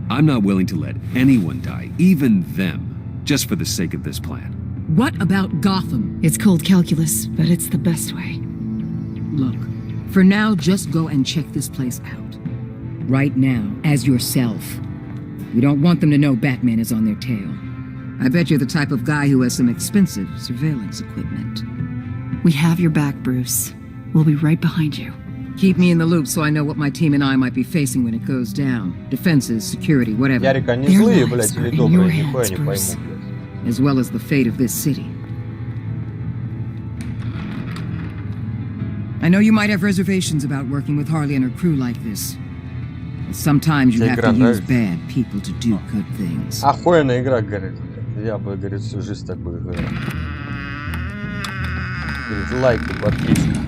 I'm not willing to let anyone die, even them, just for the sake of this plan. What about Gotham? It's cold calculus, but it's the best way. Look, for now, just go and check this place out. Right now, as yourself. We don't want them to know Batman is on their tail. I bet you're the type of guy who has some expensive surveillance equipment. We have your back, Bruce. We'll be right behind you. Keep me in the loop so I know what my team and I might be facing when it goes down. Defenses, security, whatever. Ярик, они злые, блядь, или добрые, нихуя не пойму, блядь. As well as the fate of this city. I know you might have reservations about working with Harley and her crew like this. Sometimes you have to use bad people to do good things. Охуенная игра, говорит. Я бы, говорит, всю жизнь такую играл. Говорит, лайк и подписка.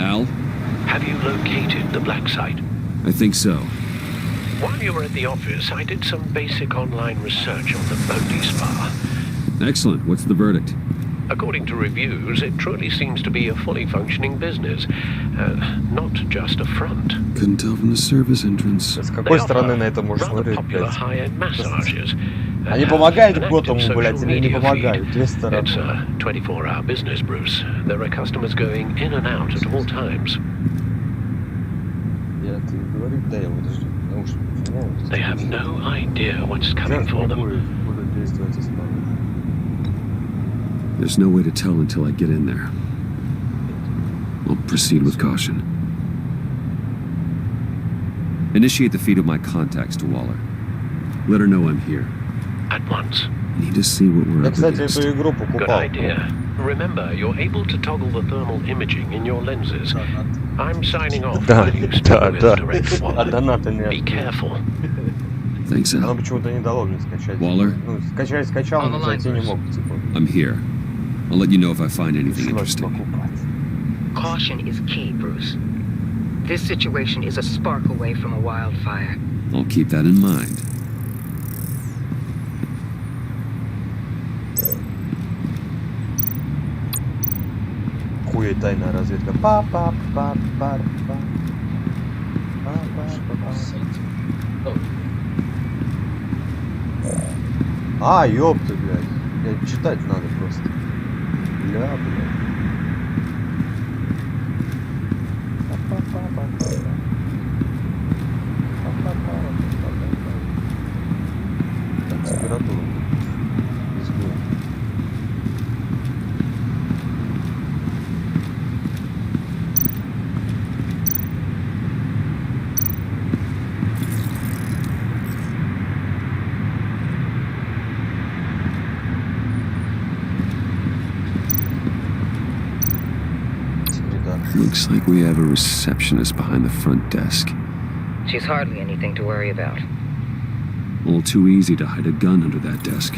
Al? Have you located the black site? I think so. While you were at the office, I did some basic online research on the Bodhi Spa. Excellent. What's the verdict? According to reviews, it truly seems to be a fully functioning business, not just a front. Couldn't tell from the service entrance. С какой стороны на это можно смотреть, блядь? High-end massages. Они помогают Готэму, блядь, или не помогают? Две стороны. It's a 24-hour business, Bruce. There are customers going in and out at all times. Я ты говорю, да, я вот жду. They have no idea what's coming for them. There's no way to tell until I get in there. I'll proceed with caution. Initiate the feed of my contacts to Waller. Let her know I'm here. At once. Need to see what we're up against. Good idea. Remember, you're able to toggle the thermal imaging in your lenses. I'm signing off while you stay with direct Waller. Be careful. Thanks, Al. Оно почему-то не дало мне скачать. Waller? Ну, скачал, но зайти не мог, типа. I'm here. I'll let you know if I find anything interesting. Caution is key, Bruce. This situation is a spark away from a wildfire. I'll keep that in mind. Хуя тайная разведка. Па-па-па-па-па. А, ёпта, блядь. Блядь, читать надо просто. Бля, блядь. Так, температура. Looks like we have a receptionist behind the front desk. She's hardly anything to worry about. All too easy to hide a gun under that desk.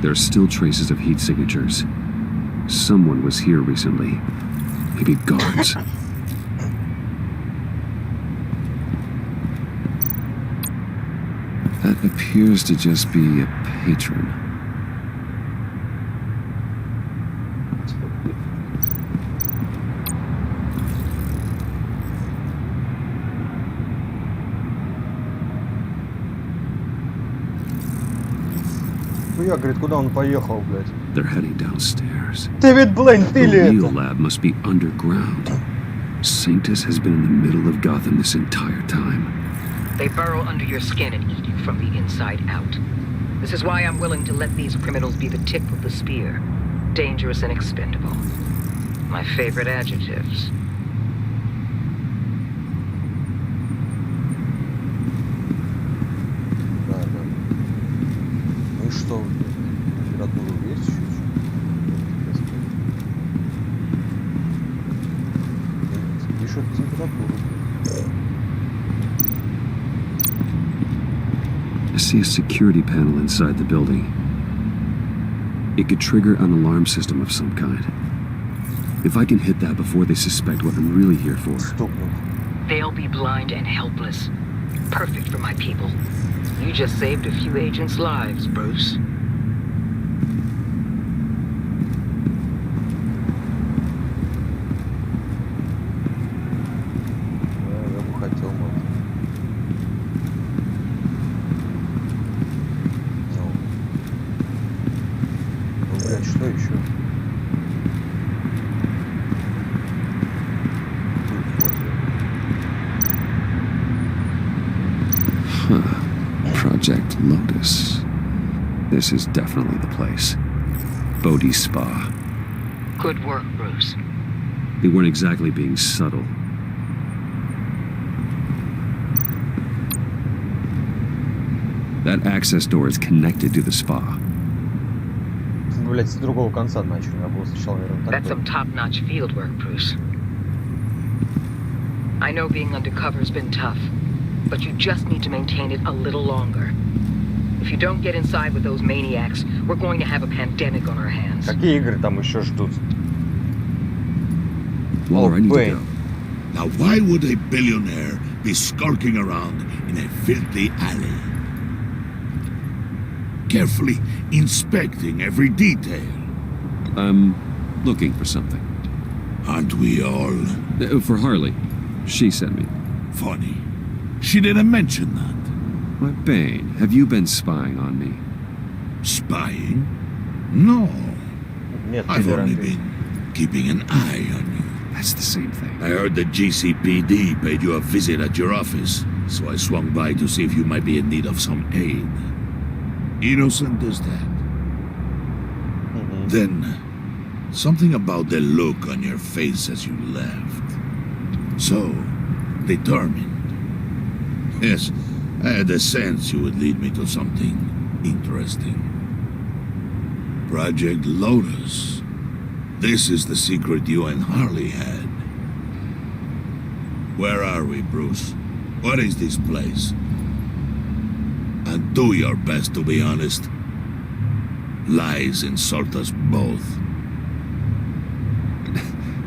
There are still traces of heat signatures. Someone was here recently. Maybe guards. That appears to just be a patron. Я, говорит, куда он поехал, блядь? They're heading downstairs. Дэвид Блейн, ты ли The real это? lab must be underground. Sanctus has been in the middle of Gotham this entire time. They burrow under your skin and eat you from the inside out. This is why I'm willing to let these criminals be the tip of the spear. Dangerous and expendable. My favorite adjectives. Что, температуру есть чуть-чуть? Пишут температуру. I see a security panel inside the building. It could trigger an alarm system of some kind. If I can hit that before they suspect what I'm really here for. They'll be blind and helpless. Perfect for my people. You just saved a few agents' lives, Bruce. Я бы хотел, ну, блядь, что еще? Project Lotus. This is definitely the place. Bodhi's Spa. Good work, Bruce. They weren't exactly being subtle. That access door is connected to the spa. Блять, с другого конца начали. Я был сначала, наверное, так. That's some top-notch field work, Bruce. I know being undercover's been tough, but you just need to maintain it a little longer. If you don't get inside with those maniacs, we're going to have a pandemic on our hands. Какие игры там еще ждут? Waller, I need to go. Now why would a billionaire be skulking around in a filthy alley? Carefully inspecting every detail. I'm looking for something. Aren't we all? For Harley. She sent me. Funny. She didn't mention that. Why, Bane, have you been spying on me? Spying? No. Нет, I've only been keeping an eye on you. That's the same thing. I heard the GCPD paid you a visit at your office, so I swung by to see if you might be in need of some aid. Innocent as that. Then, something about the look on your face as you left. So, determined. Yes, I had a sense you would lead me to something interesting. Project Lotus. This is the secret you and Harley had. Where are we, Bruce? What is this place? And do your best to be honest. Lies insult us both.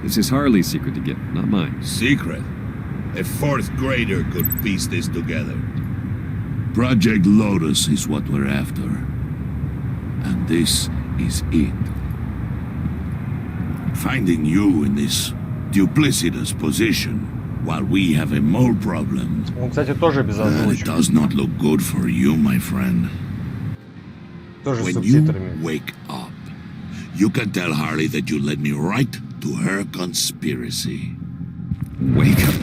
This is Harley's secret to get, not mine. Secret? A fourth grader could piece this together. Project Lotus is what we're after. And this is it. Finding you in this duplicitous position while we have a mole problem. Он, кстати, тоже без озвучки. It does not look good for you, my friend. Тоже с When you субтитрами. wake up, you can tell Harley that you led me right to her conspiracy. Wake up.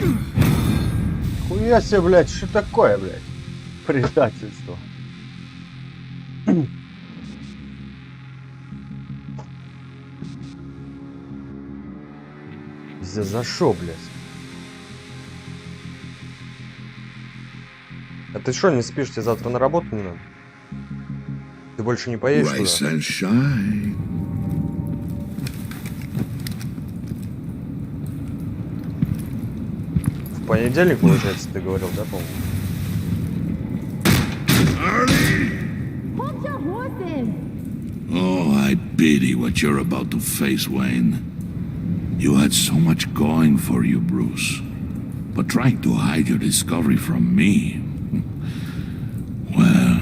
Хуя себе, блядь, что такое, блядь? Предательство. За шо, блядь? А ты что, не спишь? Тебе завтра на работу не надо? Ты больше не поедешь Rise туда? and shine. В понедельник, получается, ты говорил, да, по-моему? Hold your horses! Oh, I pity what you're about to face, Wayne. You had so much going for you, Bruce. But trying to hide your discovery from me... Well...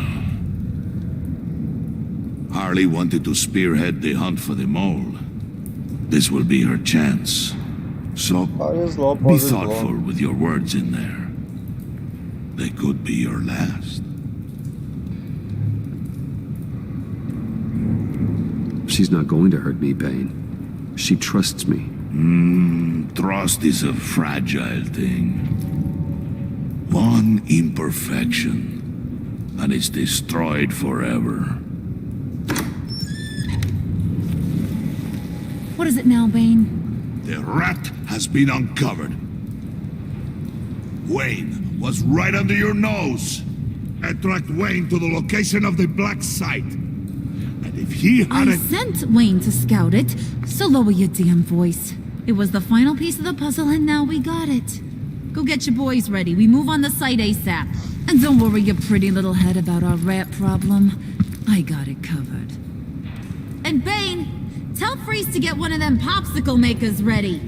Harley wanted to spearhead the hunt for the mole. This will be her chance. So, be thoughtful with your words in there. They could be your last. She's not going to hurt me, Bane. She trusts me. Trust is a fragile thing. One imperfection, and it's destroyed forever. What is it now, Bane? The rat has been uncovered. Wayne was right under your nose. I tracked Wayne to the location of the black site. And if he I hadn't... sent Wayne to scout it, so lower your damn voice. It was the final piece of the puzzle, and now we got it. Go get your boys ready. We move on the site ASAP. And don't worry your pretty little head about our rat problem. I got it covered. And Bane, tell Freeze to get one of them popsicle makers ready.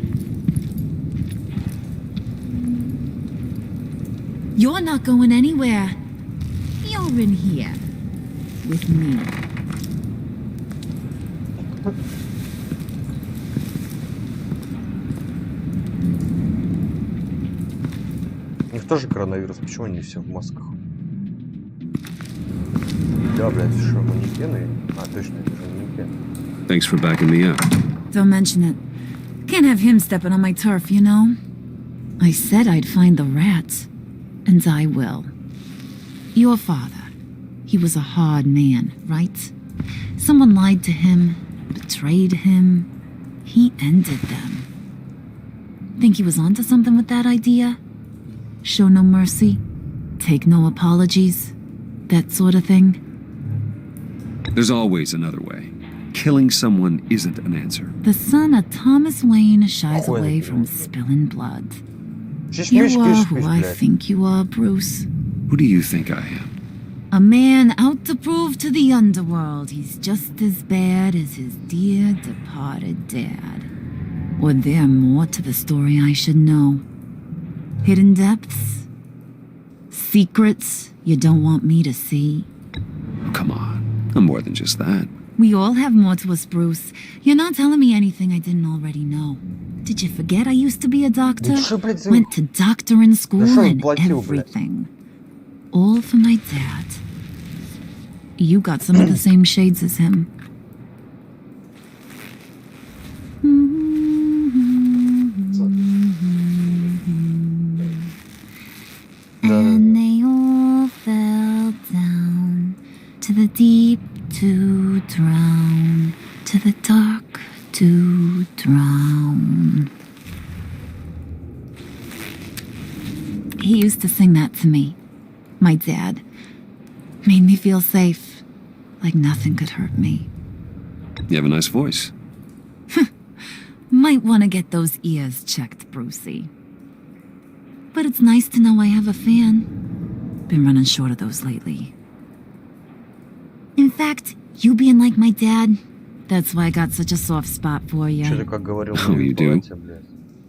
You're not going anywhere. You're in here. With me. У них тоже коронавирус, почему они все в масках? Да, блядь, что, манекены? А, точно, это же манекен. Thanks for backing me up. Don't mention it. Can't have him stepping on my turf, you know? I said I'd find the rats. And I will. Your father. He was a hard man, right? Someone lied to him, betrayed him. He ended them. Think he was onto something with that idea? Show no mercy? Take no apologies? That sort of thing? There's always another way. Killing someone isn't an answer. The son of Thomas Wayne shies away from spilling blood. You are who I think you are, Bruce. Who do you think I am? A man out to prove to the underworld he's just as bad as his dear departed dad. Or there more to the story I should know? Hidden depths? Secrets you don't want me to see? Oh, come on. I'm more than just that. We all have more to us, Bruce. You're not telling me anything I didn't already know. Did you forget I used to be a doctor? Went to doctoring school and everything. All for my dad. You got some of the same shades as him. And they all fell down to the deep to drown, to the dark to drown. He used to sing that to me. My dad. Made me feel safe. Like nothing could hurt me. You have a nice voice. Might want to get those ears checked, Brucey. But it's nice to know I have a fan. Been running short of those lately. In fact, you being like my dad, that's why I got such a soft spot for you. Oh, you do?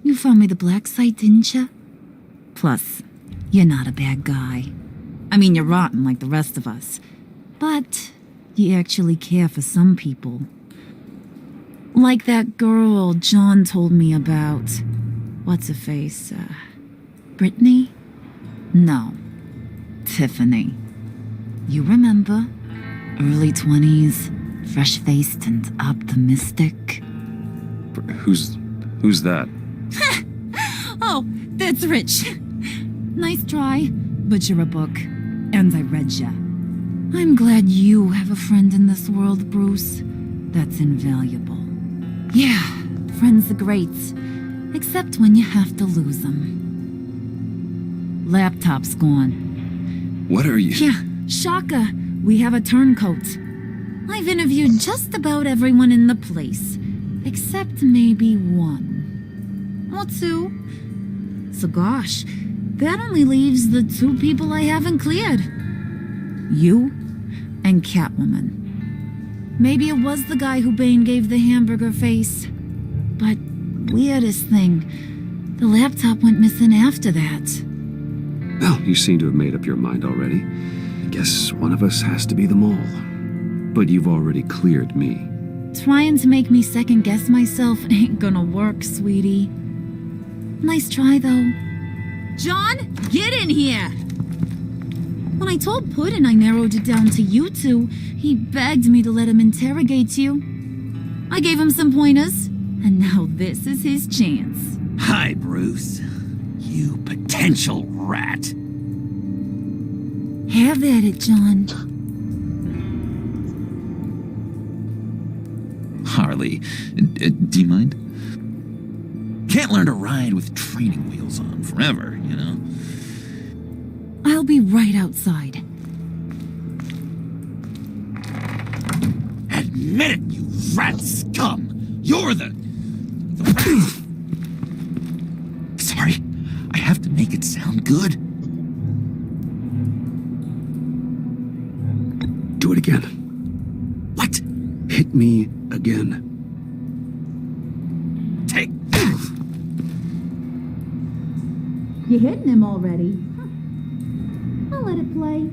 You found me the black site, didn't you? Plus, you're not a bad guy. I mean, you're rotten like the rest of us. But you actually care for some people. Like that girl John told me about. What's her face? Brittany? No. Tiffany. You remember? Early 20s, fresh-faced and optimistic. Who's that? Oh, that's Rich. Nice try, but you're a book. And I read ya. I'm glad you have a friend in this world, Bruce. That's invaluable. Yeah, friends are great. Except when you have to lose them. Laptop's gone. What are you... Yeah, shocker. We have a turncoat. I've interviewed just about everyone in the place. Except maybe one. Or two. So gosh, that only leaves the two people I haven't cleared. You and Catwoman. Maybe it was the guy who Bane gave the hamburger face. But weirdest thing, the laptop went missing after that. Well, you seem to have made up your mind already. I guess one of us has to be the mole. But you've already cleared me. Trying to make me second-guess myself ain't gonna work, sweetie. Nice try, though. John, get in here! When I told Puddin' I narrowed it down to you two, he begged me to let him interrogate you. I gave him some pointers, and now this is his chance. Hi, Bruce. You potential rat. Have at it, John. Harley, do you mind? Can't learn to ride with training wheels on forever, you know? I'll be right outside. Admit it, you rat scum! You're the Sorry, I have to make it sound good. Do it again. What? Hit me again. Take. You hitting him already? I'll let it play.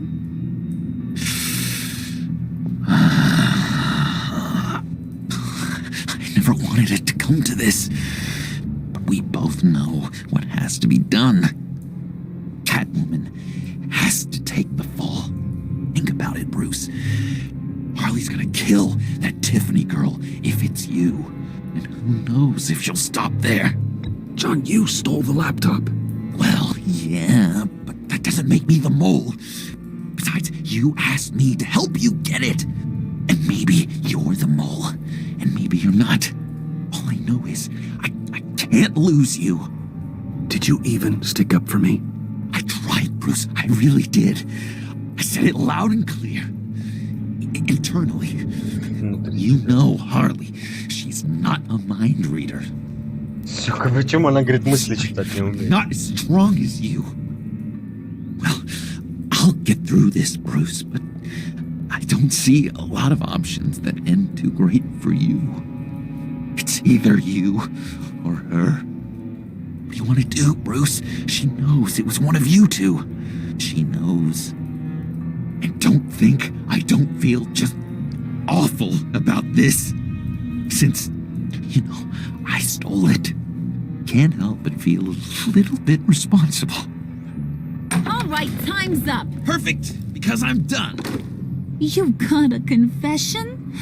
I never wanted it to come to this. But we both know what has to be done. Catwoman has to take the fall. Think about it, Bruce. Harley's gonna kill that Tiffany girl if it's you. And who knows if she'll stop there. John, you stole the laptop. Well, yeah, but that doesn't make me the mole. Besides, you asked me to help you get it. And maybe you're the mole, and maybe you're not. All I know is I can't lose you. Did you even stick up for me? I tried, Bruce. I really did. I said it loud and clear. Internally. You know Harley. She's not a mind reader. Сука, почему она говорит, мысли читать не умеет? Not as strong as you. Well, I'll get through this, Bruce, but I don't see a lot of options that end too great for you. It's either you or her. What do you want to do, Bruce? She knows it was one of you two. She knows. And don't think I don't feel just awful about this. Since, you know, I stole it. Can't help but feel a little bit responsible. All right, time's up. Perfect, because I'm done. You got a confession?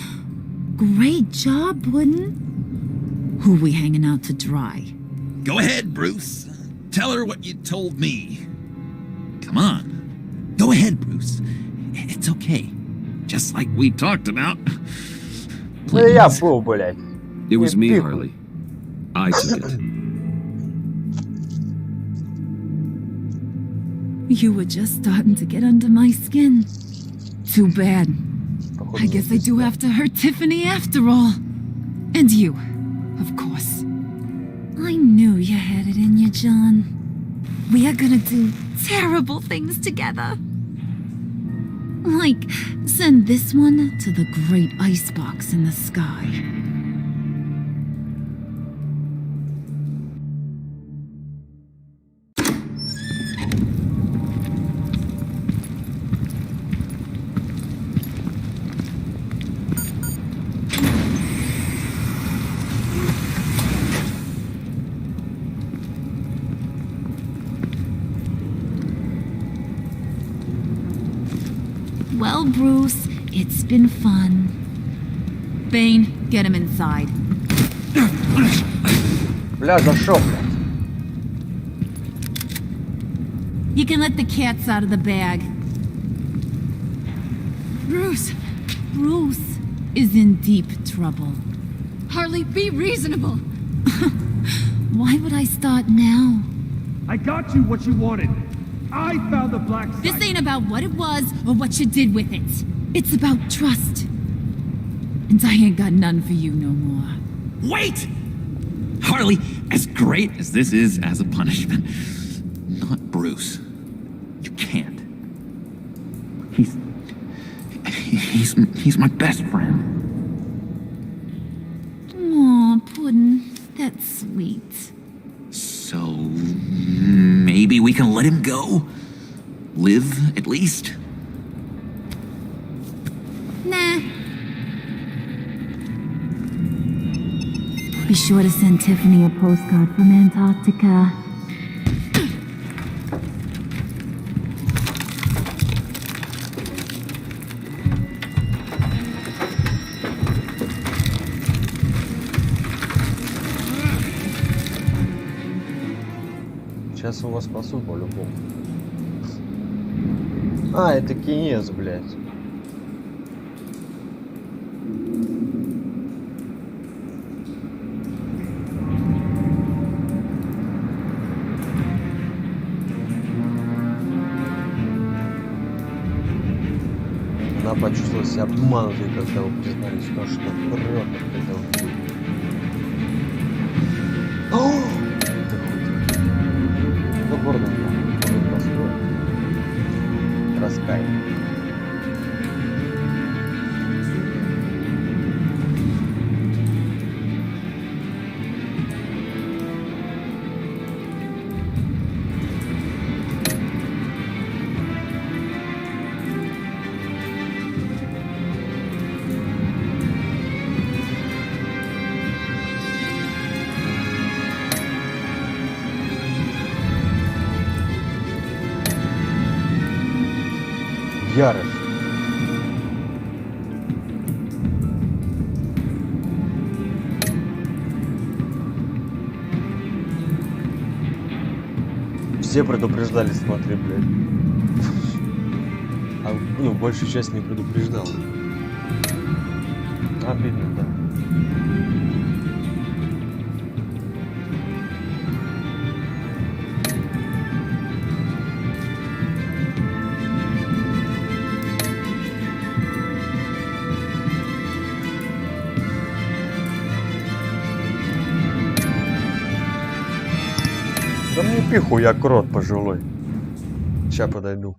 Great job, Puddin'. Who we hanging out to dry? Go ahead, Bruce. Tell her what you told me. Come on. Go ahead, Bruce. It's okay. Just like we talked about. Ну я был, блядь. It was me, Harley. I took it. You were just starting to get under my skin. Too bad. I guess I do have to hurt Tiffany after all. And you, of course. I knew you had it in you, John. We are gonna do terrible things together. Like, send this one to the great icebox in the sky. Well, Bruce, it's been fun. Bane, get him inside. Бля, за что, блядь? You can let the cats out of the bag. Bruce! Bruce is in deep trouble. Harley, be reasonable! Why would I start now? I got you what you wanted. I found the black site. This ain't about what it was or what you did with it. It's about trust. And I ain't got none for you no more. Wait! Harley, as great as this is as a punishment, not Bruce. You can't. He's my best friend. Aw, Puddin', that's sweet. So maybe we can let him go? Live, at least? Nah. Be sure to send Tiffany a postcard from Antarctica. Сейчас его спасу по-любому. А, это кинез, блядь. Она почувствовала себя обманутой, когда вы признались, что врет, когда он... Гордон простой. Раскаяние. Ярость. Все предупреждали, смотри, блядь. А, ну, большую часть не предупреждал. Обидно, да. Да мне пиху, я крот пожилой. Сейчас подойду.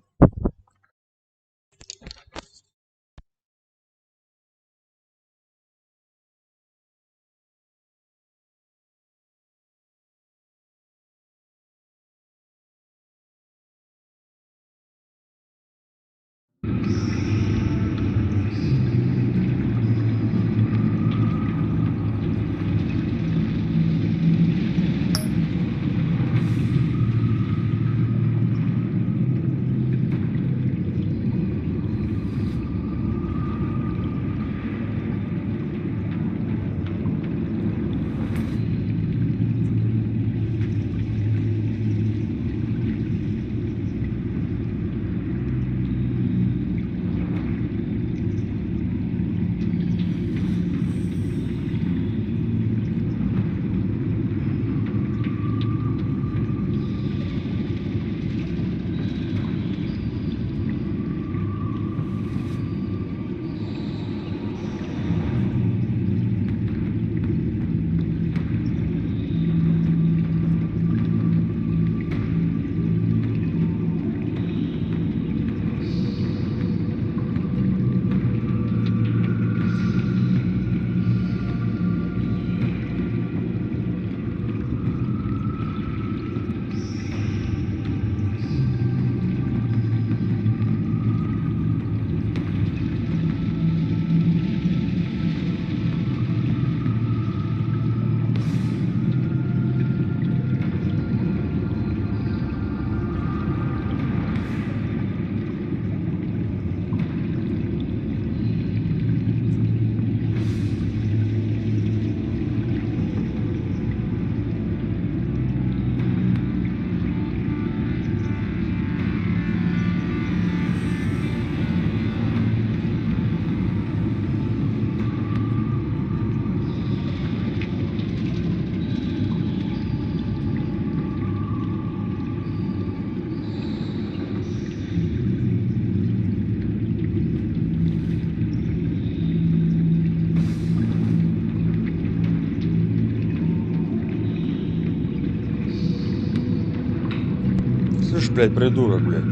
Слышь, блядь, придурок, блядь.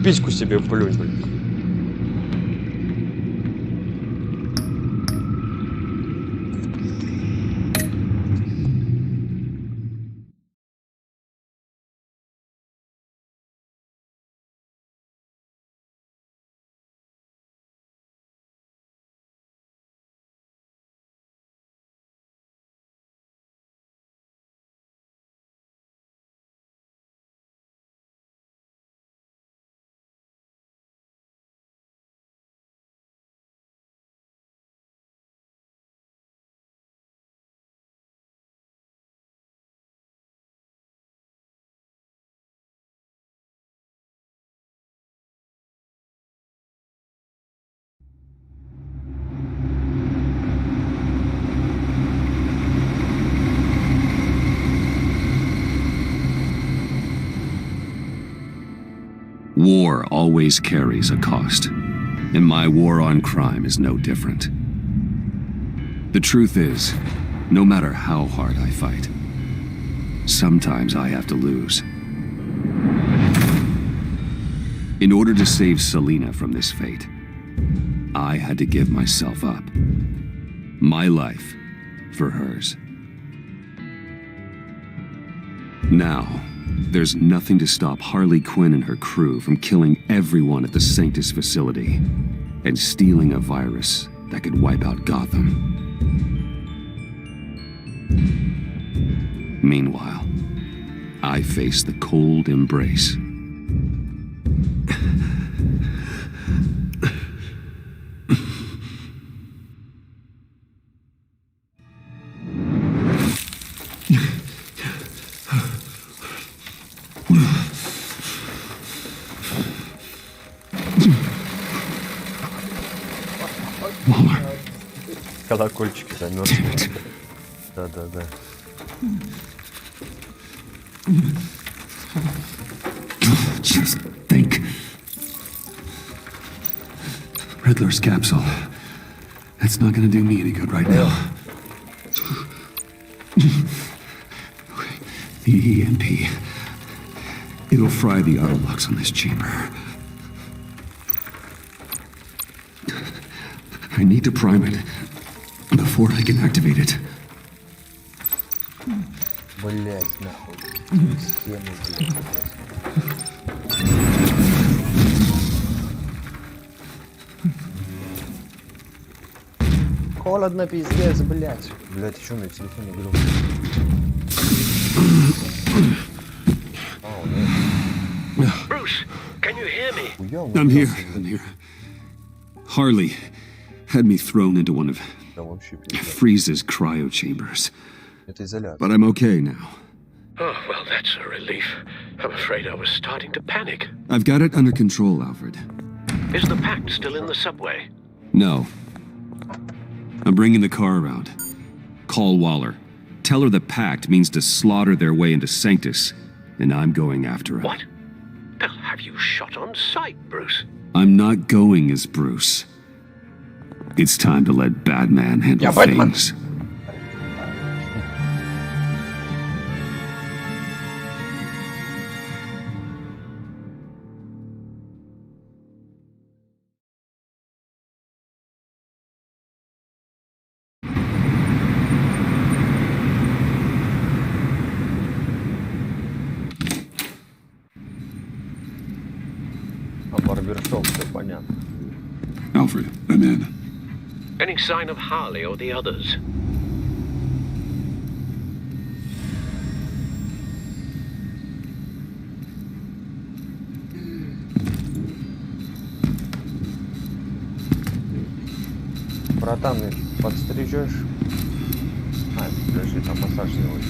Письку себе плюнь, блядь. War always carries a cost, and my war on crime is no different. The truth is, no matter how hard I fight, sometimes I have to lose. In order to save Selina from this fate, I had to give myself up. My life for hers. Now, there's nothing to stop Harley Quinn and her crew from killing everyone at the Sanctus facility and stealing a virus that could wipe out Gotham. Meanwhile, I face the cold embrace. Колокольчики замерзли. Да. Just think. Riddler's capsule. That's not gonna do me any good right now. The EMP. It'll fry the auto locks on this chamber. I need to prime it before I can activate it. Блять, нахуй. Схемы, блядь. Холодно, пиздец, блять. Блять, что на телефоне играл? Bruce, can you hear me? I'm here. Harley had me thrown into one of Freeze's cryo chambers. But I'm okay now. Oh, well, that's a relief. I'm afraid I was starting to panic. I've got it under control, Alfred. Is the pact still in the subway? No. I'm bringing the car around. Call Waller. Tell her the pact means to slaughter their way into Sanctus, and I'm going after it. What? They'll have you shot on sight, Bruce. I'm not going as Bruce. It's time to let Batman handle things. Alfred, I'm in. Any sign of Harley or the others? Братан, подстрижешь? А, подожди, там массаж делать.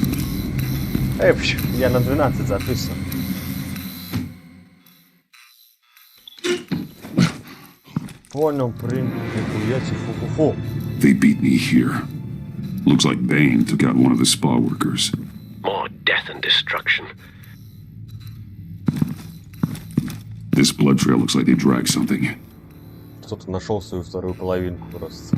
Я на 12 записан. Понял, They beat me here. Looks like Bane took out one of the spa workers. More death and destruction. This blood trail looks like they dragged something. Кто-то нашел свою вторую половинку просто.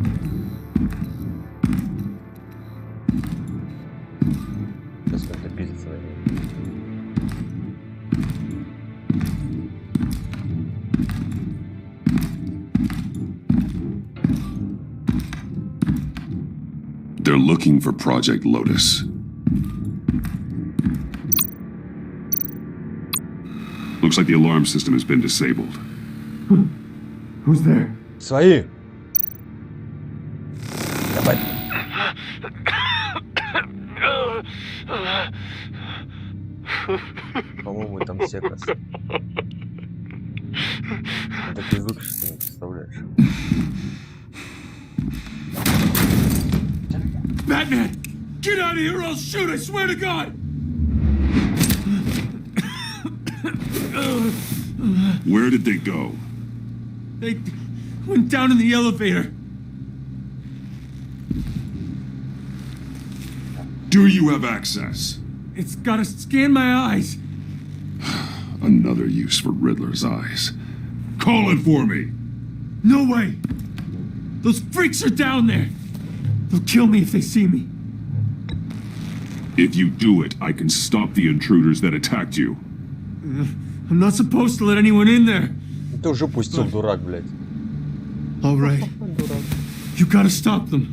Сейчас как-то пиздится на ней. They're looking for Project Lotus. Looks like the alarm system has been disabled. Who's there? Свои. Давай. По-моему, там все как. Такой звук, что ты не представляешь. Batman! Get out of here or I'll shoot, I swear to God! Where did they go? They went down in the elevator. Do you have access? It's gotta scan my eyes. Another use for Riddler's eyes. Call it for me! No way! Those freaks are down there! They'll kill me if they see me. If you do it, I can stop the intruders that attacked you. I'm not supposed to let anyone in there. Ты уже пустил, дурак, блядь. All right. You gotta stop them.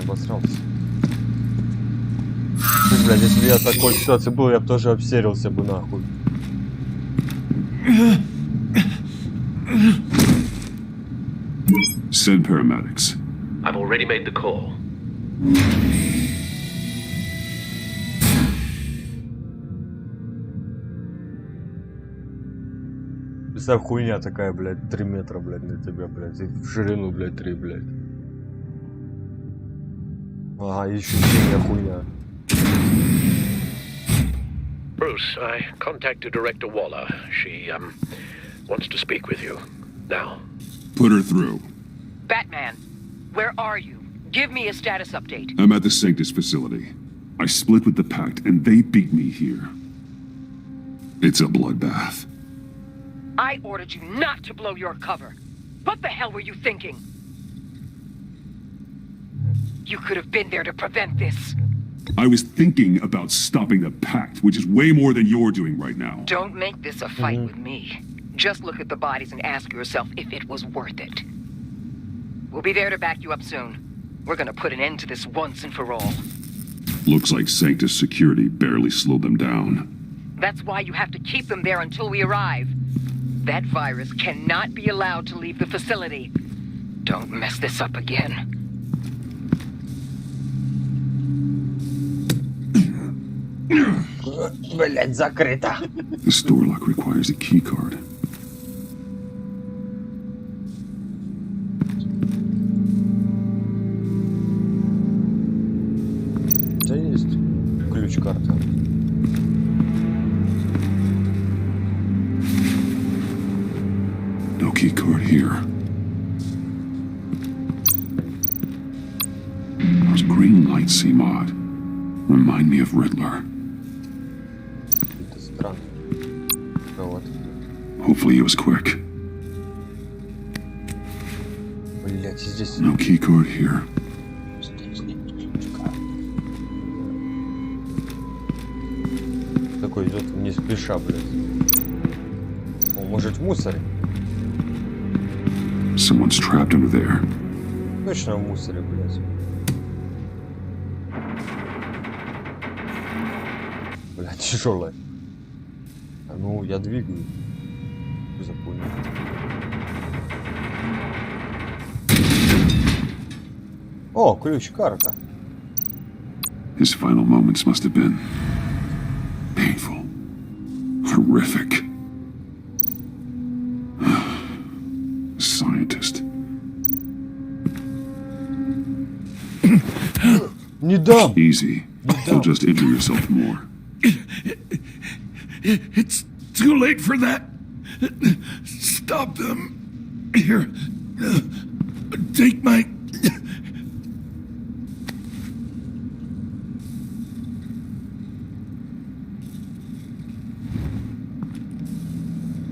Обосрался. Ты, блядь, если бы я в такой ситуации был, я бы тоже обсерился бы нахуй. Send paramedics. I've already made the call. Представь, хуйня такая, блядь, 3 метра, блядь, на тебя, блядь, и в ширину, блядь, 3, блядь. Ага, еще синяя хуйня. Bruce, I contacted Director Waller. She, wants to speak with you. Now. Put her through. Batman, where are you? Give me a status update. I'm at the Sanctus facility. I split with the Pact, and they beat me here. It's a bloodbath. I ordered you not to blow your cover. What the hell were you thinking? You could have been there to prevent this. I was thinking about stopping the Pact, which is way more than you're doing right now. Don't make this a fight with me. Just look at the bodies and ask yourself if it was worth it. We'll be there to back you up soon. We're gonna put an end to this once and for all. Looks like Sanctus security barely slowed them down. That's why you have to keep them there until we arrive. That virus cannot be allowed to leave the facility. Don't mess this up again. Блять, закрыто. The store lock requires a key card. У тебя есть ключ-карта? No key card here. Those green lights seem odd. Remind me of Riddler. Это странно. Ну вот. Hopefully it was quick. Блять, здесь... No key card here. Такой идет не спеша, блядь. О, может, в мусоре? Someone's trapped under there. Точно в мусоре, блядь. Блядь, тяжелая. А ну, я двигаю. Запомнил. О, ключ-карта. His final moments must have been painful, horrific. Scientist. Не дам. Easy. You'll just injure yourself more. It's too late for that. Stop them. Here. Take my...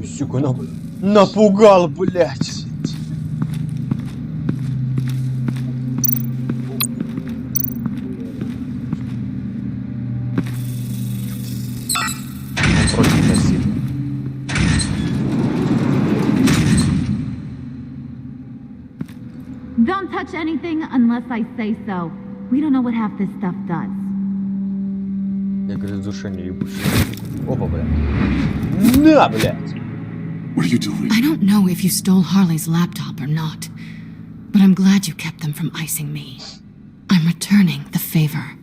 Сука, напугал, блядь. Он против насилия. Don't touch touch anything unless I say so. We don't know what half this stuff does. Я говорю, задушение ебучее. Опа, блядь. На, блядь! What are you doing? I don't know if you stole Harley's laptop or not, but I'm glad you kept them from icing me. I'm returning the favor.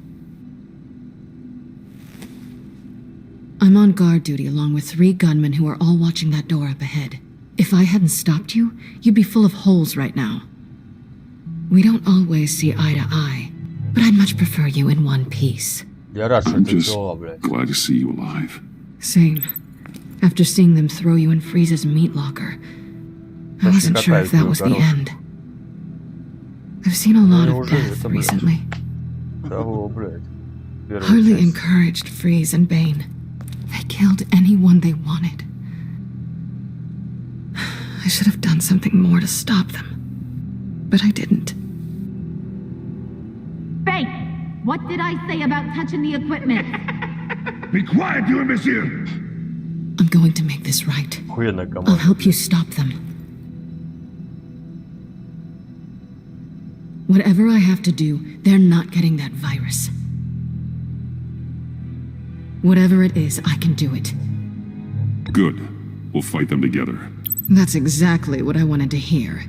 I'm on guard duty along with 3 gunmen who are all watching that door up ahead. If I hadn't stopped you, you'd be full of holes right now. We don't always see eye to eye, but I'd much prefer you in one piece. I'm just glad to see you alive. Same. After seeing them throw you in Freeze's meat locker, I wasn't sure if that was the end. I've seen a lot of death recently. Harley encouraged Freeze and Bane. They killed anyone they wanted. I should have done something more to stop them, but I didn't. Fake! What did I say about touching the equipment? Be quiet, you imbecile! I'm going to make this right. I'll help you stop them. Whatever I have to do, they're not getting that virus. Whatever it is, I can do it. Good. We'll fight them together. That's exactly what I wanted to hear.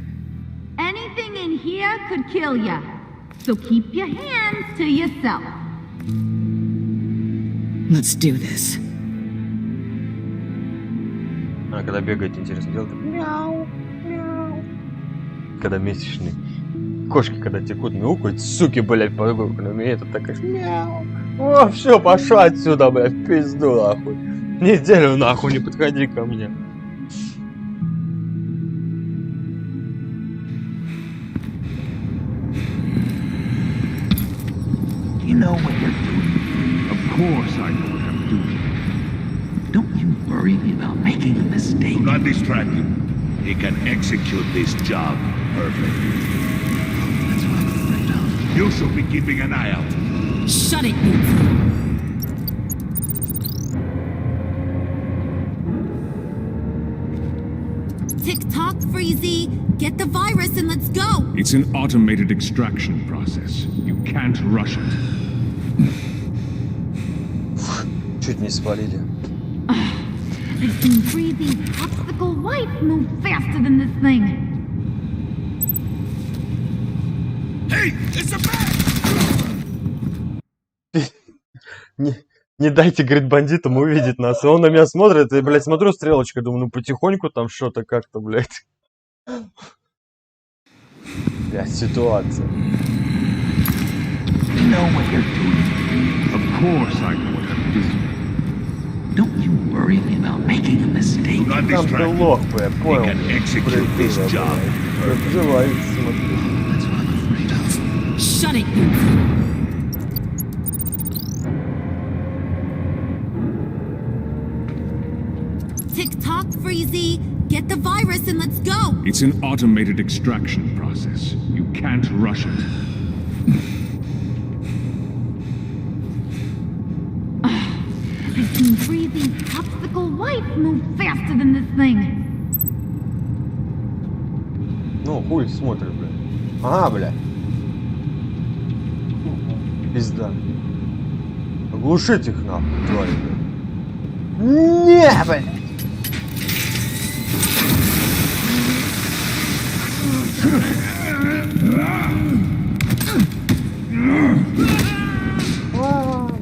Anything in here could kill ya. So keep your hands to yourself. Let's do this. А когда бегает, интересно делать. Мяу, мяу. Когда месячный. Кошки, когда текут, мяукают, суки, блядь, по окнам. И это такая мяу. О, все, пошла отсюда, блядь, в пизду, нахуй. Неделю, нахуй, не подходи ко мне. You know what you're doing. Of course I know what I'm doing. Don't you worry about making a mistake. Do not distract him. He can execute this job perfectly. That's what I'm afraid of. You should be keeping an eye out. Shut it, Tick-tock, Freezy. Get the virus and let's go. It's an automated extraction process. You can't rush it. Чуть не спалили. I've seen Freezy's popsicle wife move faster than this thing. Hey, it's a bat! Не дайте, говорит, бандитам увидеть нас. И он на меня смотрит, и, блядь, смотрю стрелочкой, думаю, ну потихоньку там что-то как-то, блядь. Блядь, ситуация. You know what you're doing. Of course I know what I'm doing. Don't you worry about making a mistake. Там ты лох, я понял. Живай, смотри. Shut it, Tick-tock, Freezy. Get the virus and let's go. It's an automated extraction process. You can't rush it. I've seen Freezy's popsicle wife move faster than this thing. Ну, хуй смотрит, блядь. Ага, блядь. Пизда. Оглушить их нахуй, твари, блядь. Не, блядь.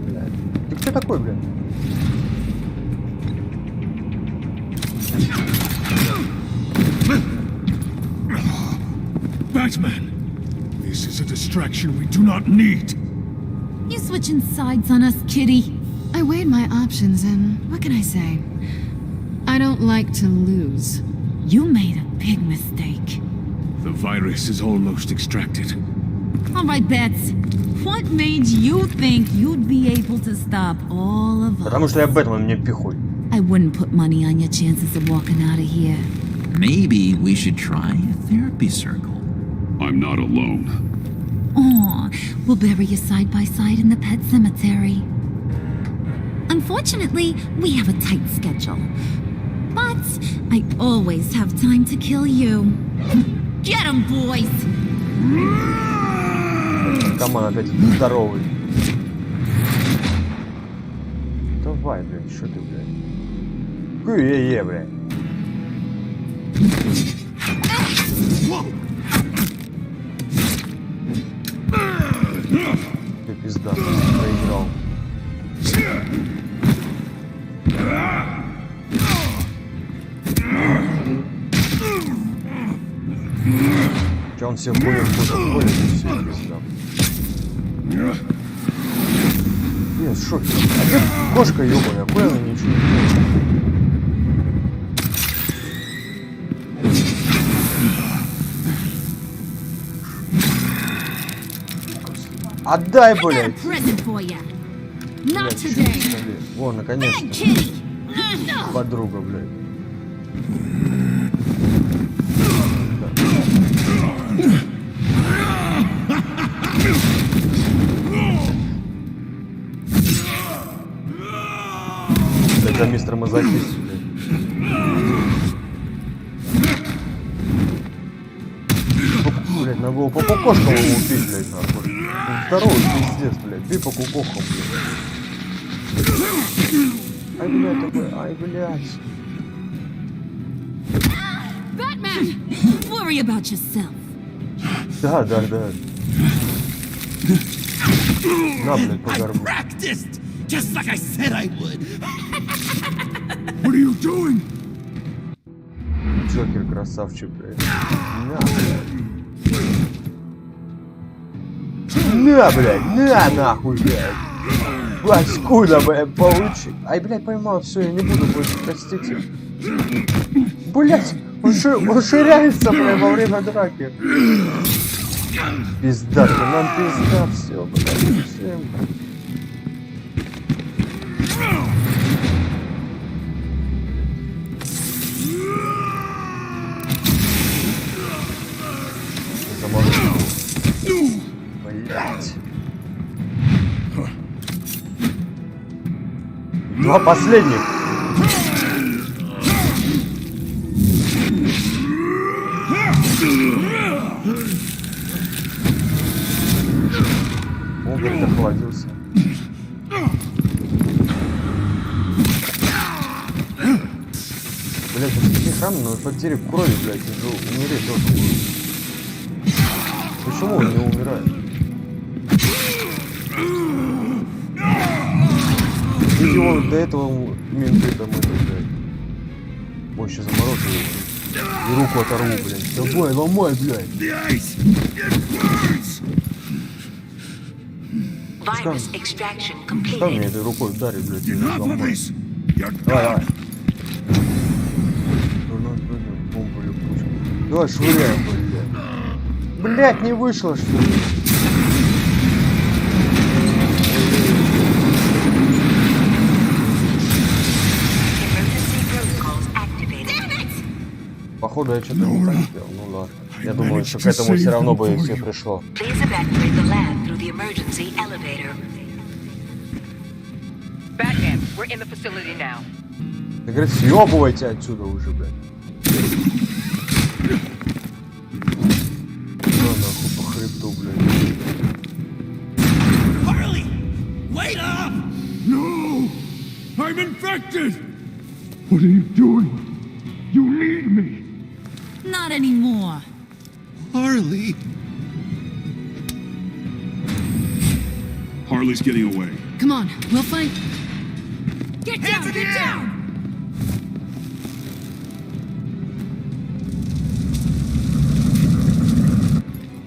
Блядь. Ты кто такой, блядь? Batman! This is a distraction we do not need. You switching sides on us, kitty. I weighed my options and what can I say? I don't like to lose. You made a big mistake. The virus is almost extracted. All right, Bets. What made you think you'd be able to stop all of us? Потому что я Бэтмен, мне пихуй. I wouldn't put money on your chances of walking out of here. Maybe we should try a therapy circle. I'm not alone. Aw, we'll bury you side by side in the pet cemetery. Unfortunately, we have a tight schedule. But I always have time to kill you. Get 'em, boys! Наркоман опять здоровый. Давай, блядь, что ты, блядь? Куе-е, блядь. Ты пизда, проиграл. Че он все ходит, и все, пизда. Нет, в шоке. А где кошка ёбаная? Хуй она ничего не делает. Отдай, блядь! Во, наконец-то. Подруга, блядь. Это мистер Мазохист, блядь. Блядь, надо было по кукошкам его убить, блядь, нахуй. Второй пиздец, блядь. Бей по кукохам, блядь. Ай, блядь, такой, ай, блядь. Batman! Worry about yourself. Да. На, блядь, по горбу. Just like I said I would. What are you doing? Джокер, красавчик, блядь. На, блядь. На, блядь, на, нахуй, блядь. Паскуда, блядь, получи. Ай, блядь, поймал, все, я не буду больше, простите. Блядь, он ширяется, блядь, во время драки. Пизда, нам пизда, все, блядь, всем. Блять. Два последних. Он, говорит, охладился. Блять, это такие храмы, но потери крови, блять, и умереть тоже будет. Почему он не умирает? Ведь его до этого менты там это, блядь. Ой, еще заморозил его. И руку оторву, блядь. Давай, ломай, блядь. Как мне этой рукой ударить, блядь, и не сломать? Давай. Бомбу или пушку. Давай, швыряем, блядь. Блядь, не вышло, что ли? Походу, я что-то не так сделал. Ну ладно. Я думаю, что к этому все равно бы все пришло. Ты говоришь, съебывайте отсюда уже, блядь. Да, нахуй по хребту, блядь. Harley! Wait up! No! I'm infected! What are you doing? You need me! Not anymore. Harley! Harley's getting away. Come on, we'll find... Get down! Get down!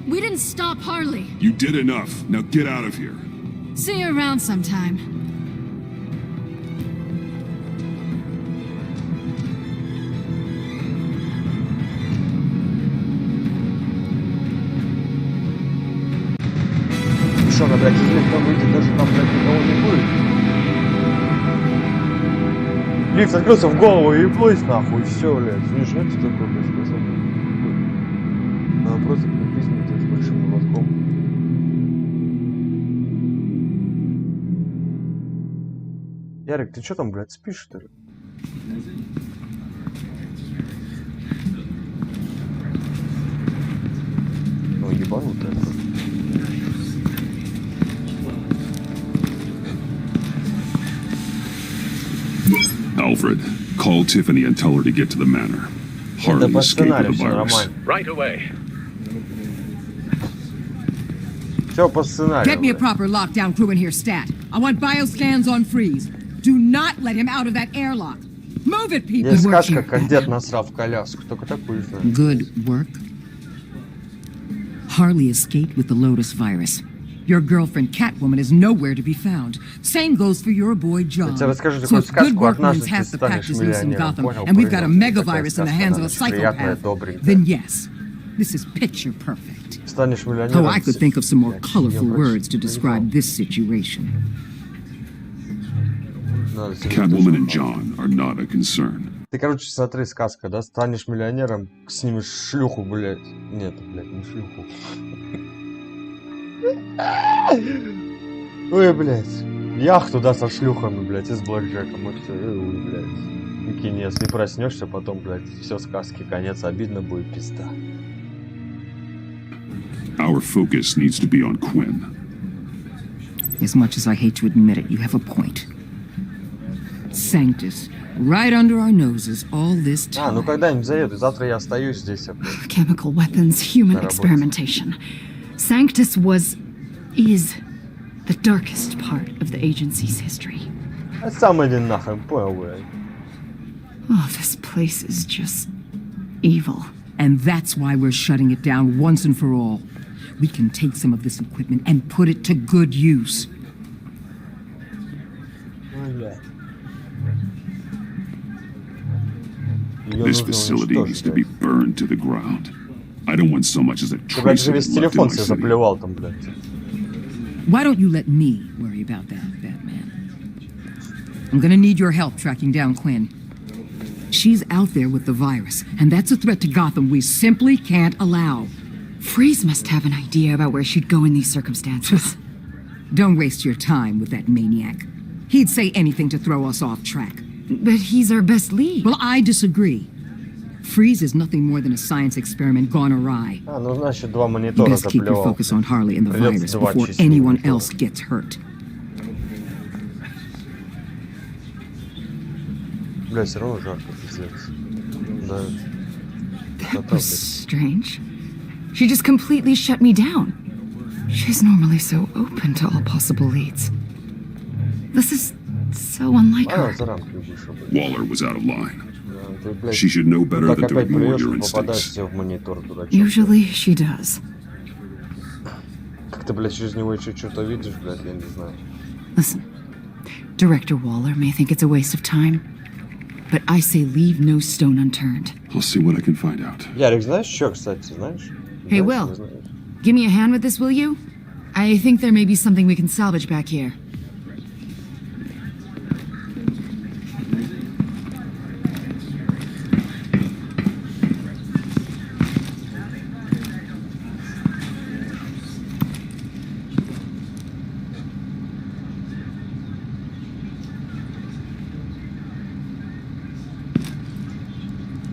We didn't stop Harley. You did enough. Now get out of here. See you around sometime. Что, она, блядь, из лифта выйдет, даже там, блядь, никого не будет. Лифт открылся в голову и плыть, нахуй, все, блядь. Слышь, что это такое, блядь, сказал? Надо просто припизнуть с большим молотком. Ярик, ты что там, блядь, спишь, что ли? Ну, ебать. ебанутая. Alfred, call Tiffany and tell her to get to the manor. Harley escaped with the virus. Right away. Все по сценарию. Get me a proper lockdown crew in here, stat. I want bioscans on freeze. Do not let him out of that airlock. Move it, people. Есть сказка, как дед насрал в коляску. Только такую знаю. Good work. Harley escaped with the Lotus virus. Your girlfriend Catwoman is nowhere to be found. Same goes for your boy John. So if good work means half the pack is loose in Gotham, and we've got a megavirus in the hands of a psychopath, then yes, this is picture perfect. Oh, I could think of some more colorful words to describe this situation. Catwoman and John are not a concern. Ты, короче, смотри, сказка, да? Станешь миллионером, снимешь шлюху, блядь. Нет, блядь, не шлюху. Ой, блядь. Яхту, да, со шлюхами, блядь, и с блэкджеком, и все. Ой, блядь. И кинец, и проснешься, потом, блядь, все, сказки, конец, обидно будет, пизда. Our focus needs to be on Quinn. As much as I hate to admit it, you have a point. Sanctus, right under our noses all this time. Ну когда-нибудь заеду, завтра я остаюсь здесь. Chemical weapons, human experimentation. Sanctus is the darkest part of the agency's history. Сам один нахуй, понял, блядь. Oh, this place is just evil. And that's why we're shutting it down once and for all. We can take some of this equipment and put it to good use. This facility needs to be burned to the ground. I don't want so much as a trace of it left in my city. Why don't you let me worry about that, Batman? I'm gonna need your help tracking down Quinn. She's out there with the virus, and that's a threat to Gotham we simply can't allow. Freeze must have an idea about where she'd go in these circumstances. Don't waste your time with that maniac. He'd say anything to throw us off track. But he's our best lead. Well, I disagree. Freeze is nothing more than a science experiment gone awry. You best keep your focus on Harley and the virus before anyone else gets hurt. That was strange. She just completely shut me down. She's normally so open to all possible leads. This is so unlike her. Waller was out of line. She should know better than to ignore your instincts. Usually she does. Как ты, блядь, через него еще что-то видишь, блядь, я не знаю. Listen, Director Waller may think it's a waste of time, but I say leave no stone unturned. I'll see what I can find out. Ярик, знаешь что, кстати, знаешь? Hey, Will, give me a hand with this, will you? I think there may be something we can salvage back here.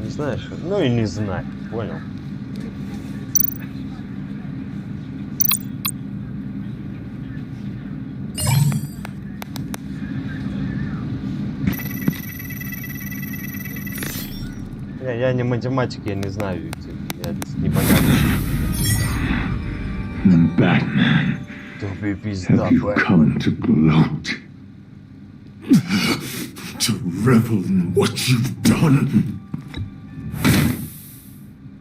Не знаешь? Ну и не знай, понял? Я не математик, я не знаю, я непонятно. Batman, have you come to gloat? To revel in what you've done?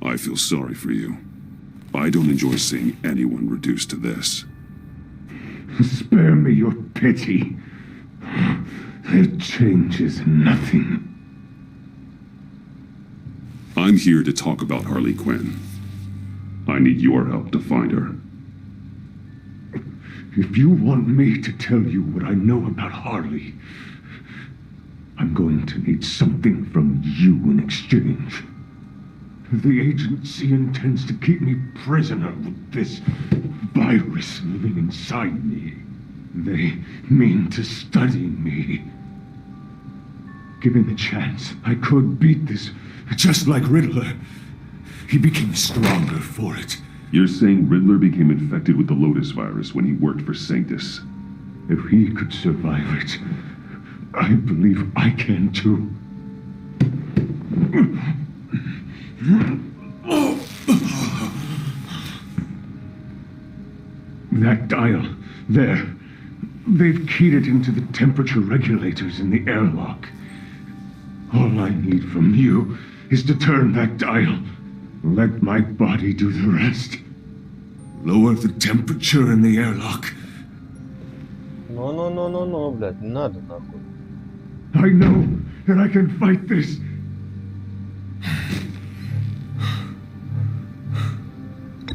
I feel sorry for you. I don't enjoy seeing anyone reduced to this. Spare me your pity. It changes nothing. I'm here to talk about Harley Quinn. I need your help to find her. If you want me to tell you what I know about Harley, I'm going to need something from you in exchange. The agency intends to keep me prisoner with this virus living inside me. They mean to study me. Given the chance, I could beat this, just like Riddler. He became stronger for it. You're saying Riddler became infected with the Lotus virus when he worked for Sanctus? If he could survive it, I believe I can too. That dial, there. They've keyed it into the temperature regulators in the airlock. All I need from you is to turn that dial. Let my body do the rest. Lower the temperature in the airlock. No, блядь, не надо нахуй. I know that I can fight this.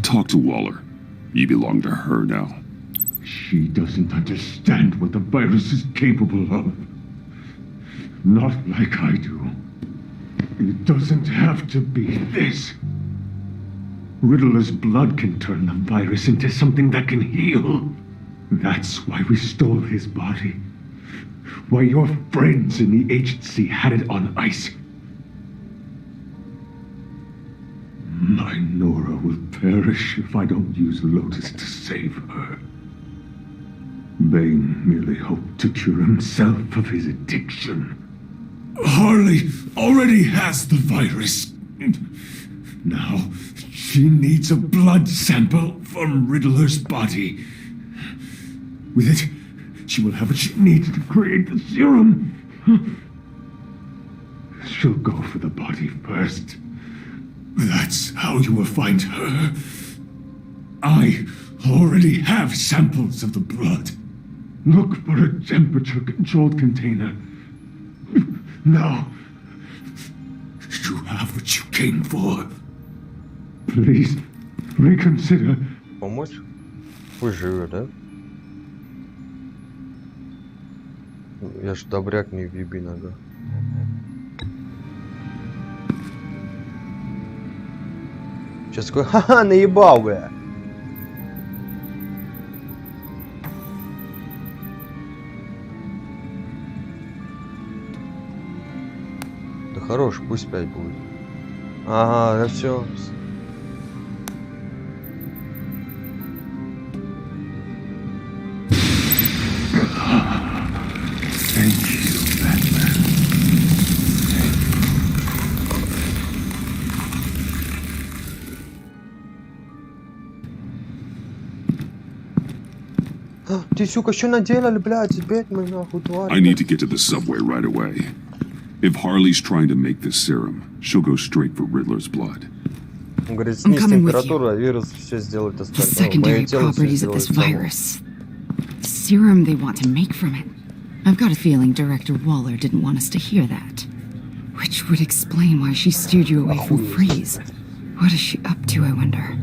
Talk to Waller. You belong to her now. She doesn't understand what the virus is capable of. Not like I do. It doesn't have to be this. Riddler's blood can turn the virus into something that can heal. That's why we stole his body. Why your friends in the agency had it on ice. My Nora will perish if I don't use Lotus to save her. Bane merely hoped to cure himself of his addiction. Harley already has the virus. Now, she needs a blood sample from Riddler's body. With it, she will have what she needs to create the serum. She'll go for the body first. That's how you will find her. I already have samples of the blood. Look for a temperature-controlled container. Now, you have what you came for. Please, reconsider. Помочь? Пусть живет, да? Я ж добряк, не въеби нога. Сейчас такой, ха-ха, наебал, бля. Да хорош, пусть 5 будет. Ага, да все. Thank you, Batman. Ты, сука, что наделали, блядь, Бетмен, нахуй, тварь. I need to get to the subway right away. If Harley's trying to make this serum, she'll go straight for Riddler's blood. Он говорит, снизь температуру, а вирус все сделает остальное. Secondary properties of this virus. The serum they want to make from it. I've got a feeling Director Waller didn't want us to hear that. Which would explain why she steered you away from Freeze. What is she up to, I wonder?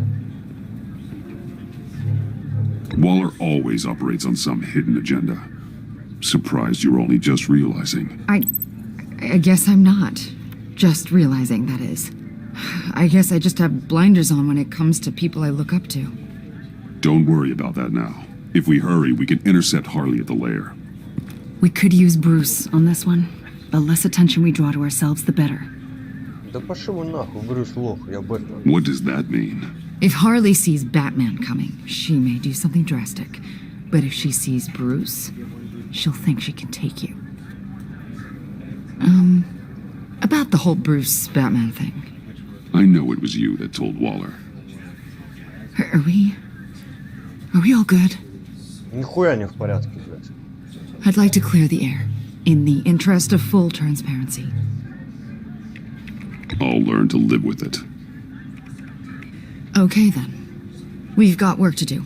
Waller always operates on some hidden agenda. Surprised you're only just realizing. I guess I'm not. Just realizing, that is. I guess I just have blinders on when it comes to people I look up to. Don't worry about that now. If we hurry, we can intercept Harley at the lair. We could use Bruce on this one. The less attention we draw to ourselves, the better. Да пошел нахуй, Брюс лох, я Бэтмен. What does that mean? If Harley sees Batman coming, she may do something drastic. But if she sees Bruce, she'll think she can take you. About the whole Bruce-Batman thing. I know it was you that told Waller. Are we all good? Нихуя не в порядке, блядь. I'd like to clear the air, in the interest of full transparency. I'll learn to live with it. Okay then. We've got work to do.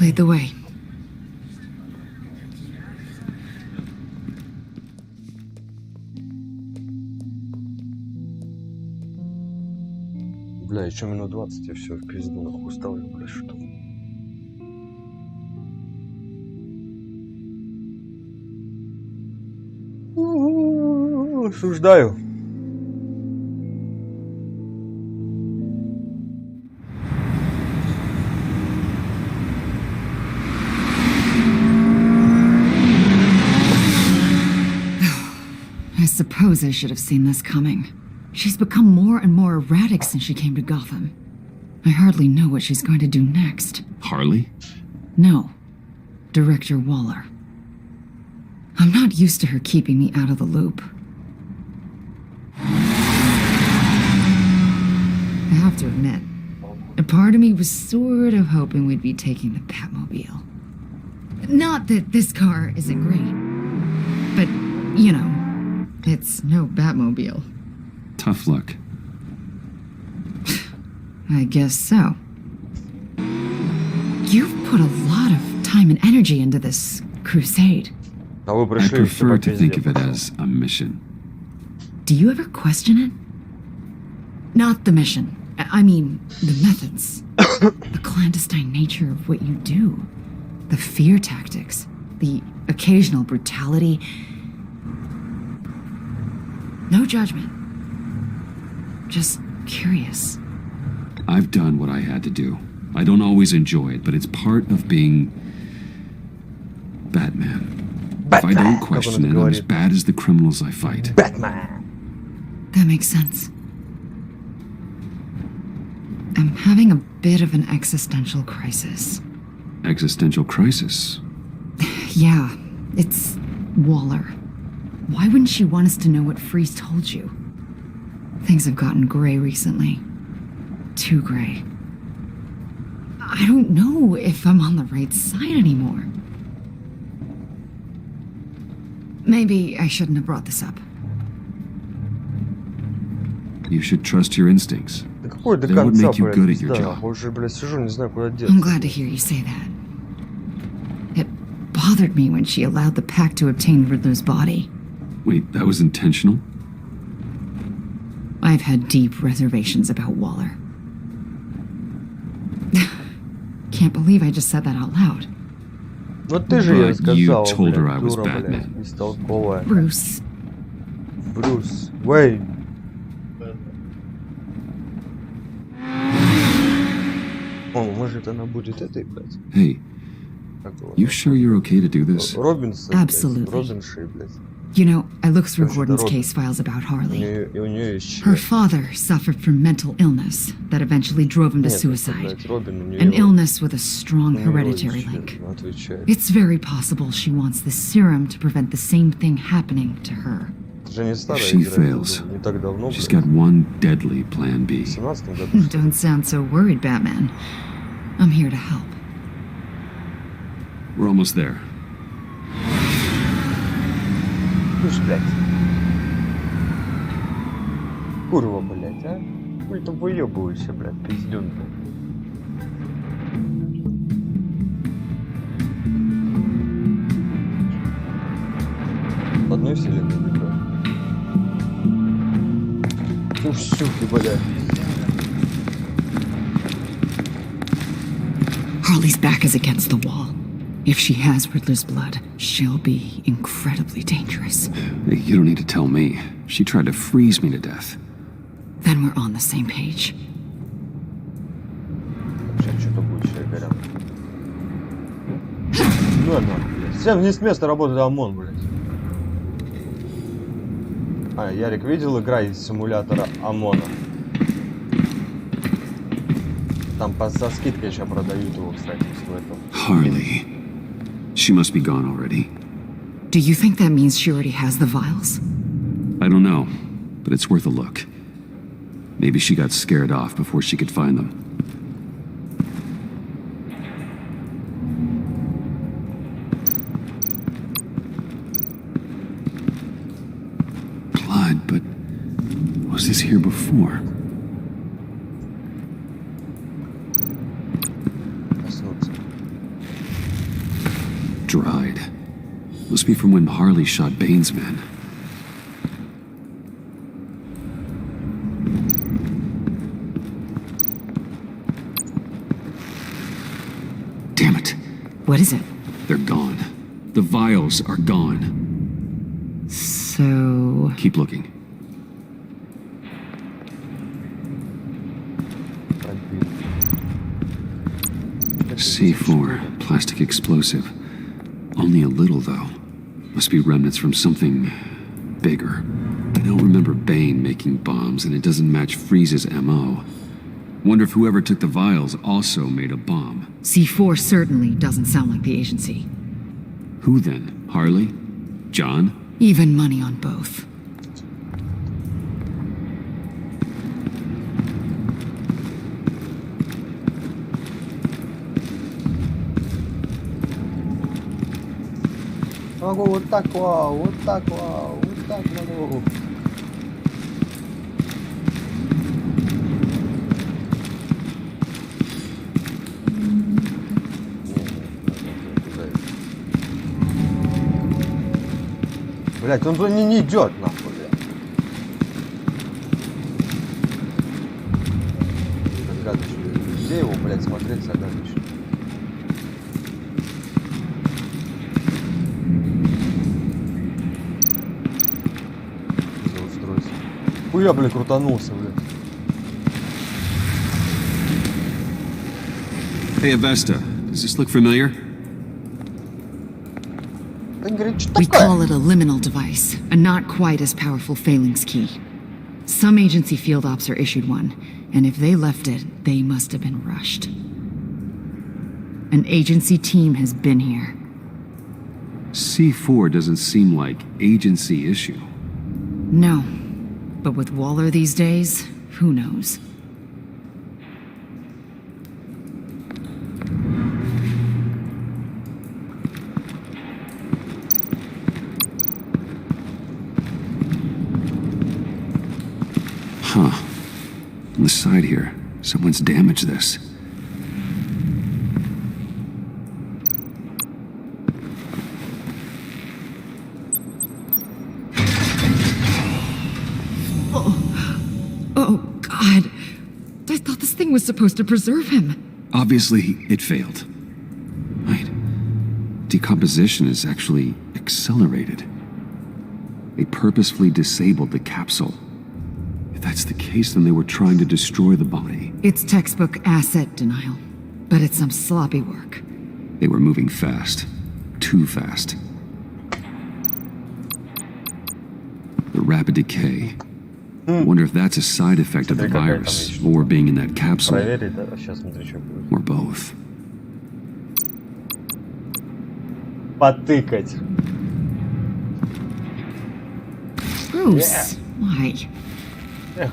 Lead the way. Бля, еще минут 20, и все, в пизду нахуй ставлю, бля, что. Осуждаю. I suppose I should have seen this coming. She's become more and more erratic since she came to Gotham. I hardly know what she's going to do next. Harley? No. Director Waller. I'm not used to her keeping me out of the loop. I have to admit, a part of me was sort of hoping we'd be taking the Batmobile. Not that this car isn't great, but, you know, it's no Batmobile. Tough luck. I guess so. You've put a lot of time and energy into this crusade. I prefer to think of it as a mission. Do you ever question it? Not the mission. I mean, the methods. The clandestine nature of what you do. The fear tactics. The occasional brutality. No judgment. Just curious. I've done what I had to do. I don't always enjoy it, but it's part of being Batman. If I don't question it, I'm as bad as the criminals I fight. Batman. That makes sense. I'm having a bit of an existential crisis. Existential crisis? Yeah, it's Waller. Why wouldn't she want us to know what Freeze told you? Things have gotten gray recently. Too gray. I don't know if I'm on the right side anymore. Maybe I shouldn't have brought this up. You should trust your instincts. Какой до They would конца, make you блядь, good at your да, job. уже, блядь, сижу, не знаю, куда деться. I'm glad to hear you say that. It bothered me when she allowed the pack to obtain Riddler's body. Wait, that was intentional? I've had deep reservations about Waller. Can't believe I just said that out loud. Вот ты же ей But you сказал, told her блядь, I was дура, блядь, Batman. бестолковая. Bruce. Брюс. Уэйн. О, может она будет этой, блядь? Hey, Как его? you sure you're okay to do this? Робинсон, Absolutely. блядь, Робинши, блядь. You know, I looked through Слушай, Gordon's дорога. case files about Harley. У нее есть Her член. father suffered from mental illness that eventually drove him to Нет, это, suicide. блядь, Робин, у нее An его- illness with a strong у нее hereditary член, link. отвечает. It's very possible she wants this serum to prevent the same thing happening to her. Это же не If старая she игра, fails, не так давно, she's блядь. got one deadly plan B. В 17 году. Don't sound so worried, Batman. I'm here to help. We're almost there. Слышь, блядь. Курва, блядь, а? Хуй ты выебываешься, блядь, пиздюн, блядь. В одной вселенной играю. Ух, суки, блядь. Harley's back is against the wall. If she has Riddler's blood, she'll be incredibly dangerous. Hey, you don't need to tell me. She tried to freeze me to death. Then we're on the same page. Сейчас что-то будет, сейчас горям. Ну, нахуй, блядь. Всем не с места работает ОМОН, блядь. А, Ярик видел, игра из симулятора ОМОНа. Там со скидкой сейчас продают его, кстати, стоит. Harley. She must be gone already. Do you think that means she already has the vials? I don't know, but it's worth a look. Maybe she got scared off before she could find them. Blood, but was this here before? Dried. Must be from when Harley shot Bane's men. Damn it. What is it? They're gone. The vials are gone. So... Keep looking. C4, plastic explosive. Only a little, though. Must be remnants from something bigger. I don't remember Bane making bombs, and it doesn't match Freeze's MO. Wonder if whoever took the vials also made a bomb. C4 certainly doesn't sound like the agency. Who then? Harley? John? Even money on both. Могу вот так, вау, вот так, вау, вот так могу. Блять, он туда не идет, нахуй, блядь. Загадочный. Где его, блядь, смотреть загадочно? Хуя, блядь, крутанулся, блядь. Hey, Avesta. Does this look familiar? We call it a liminal device, a not quite as powerful phalanx key. Some agency field ops are issued one, and if they left it, they must have been rushed. An agency team has been here. C4 doesn't seem like agency issue. No, but with Waller these days, who knows? Huh. On the side here, someone's damaged this. Oh, God. I thought this thing was supposed to preserve him. Obviously, it failed. Right. Decomposition is actually accelerated. They purposefully disabled the capsule. If that's the case, then they were trying to destroy the body. It's textbook asset denial, but it's some sloppy work. They were moving fast. Too fast. The rapid decay. Wonder if that's a side effect of the virus, or being in that capsule, or both. Потыкать. Bruce, why?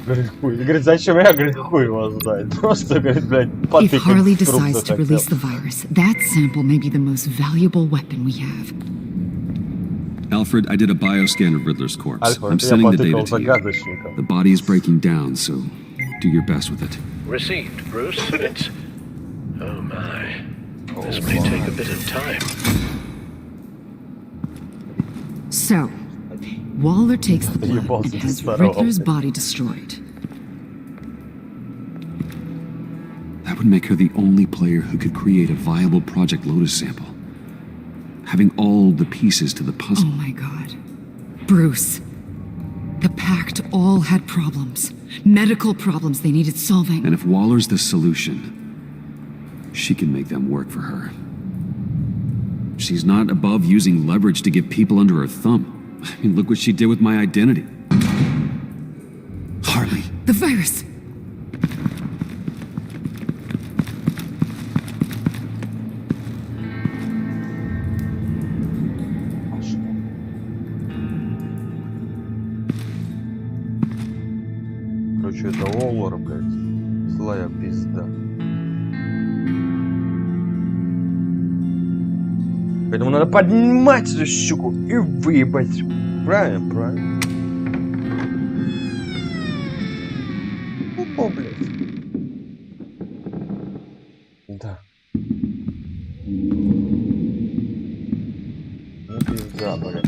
Говорит, хуй. Говорит, зачем я, говорит, хуй его знает. Просто, говорит, блядь, потыкать. If Harley в труп decides to release the virus, that sample may be the most valuable weapon we have. Alfred, I did a bioscan of Riddler's corpse. Alfred, I'm sending the потыкал data to you. загадочника. The body is breaking down, so do your best with it. Received, Bruce. It's... Oh my. This may take a bit of time. So, Waller takes the blood and has Riddler's body destroyed. That would make her the only player who could create a viable Project Lotus sample. Having all the pieces to the puzzle. Oh my God. Bruce. The Pact all had problems. Medical problems they needed solving. And if Waller's the solution, she can make them work for her. She's not above using leverage to get people under her thumb. I mean, look what she did with my identity. Harley. The virus. Короче, это Уоллер, блядь. Злая пизда. Поэтому надо поднимать эту щуку и выебать. Правильно, правильно. О, блядь. Да. Ну пизда, блядь.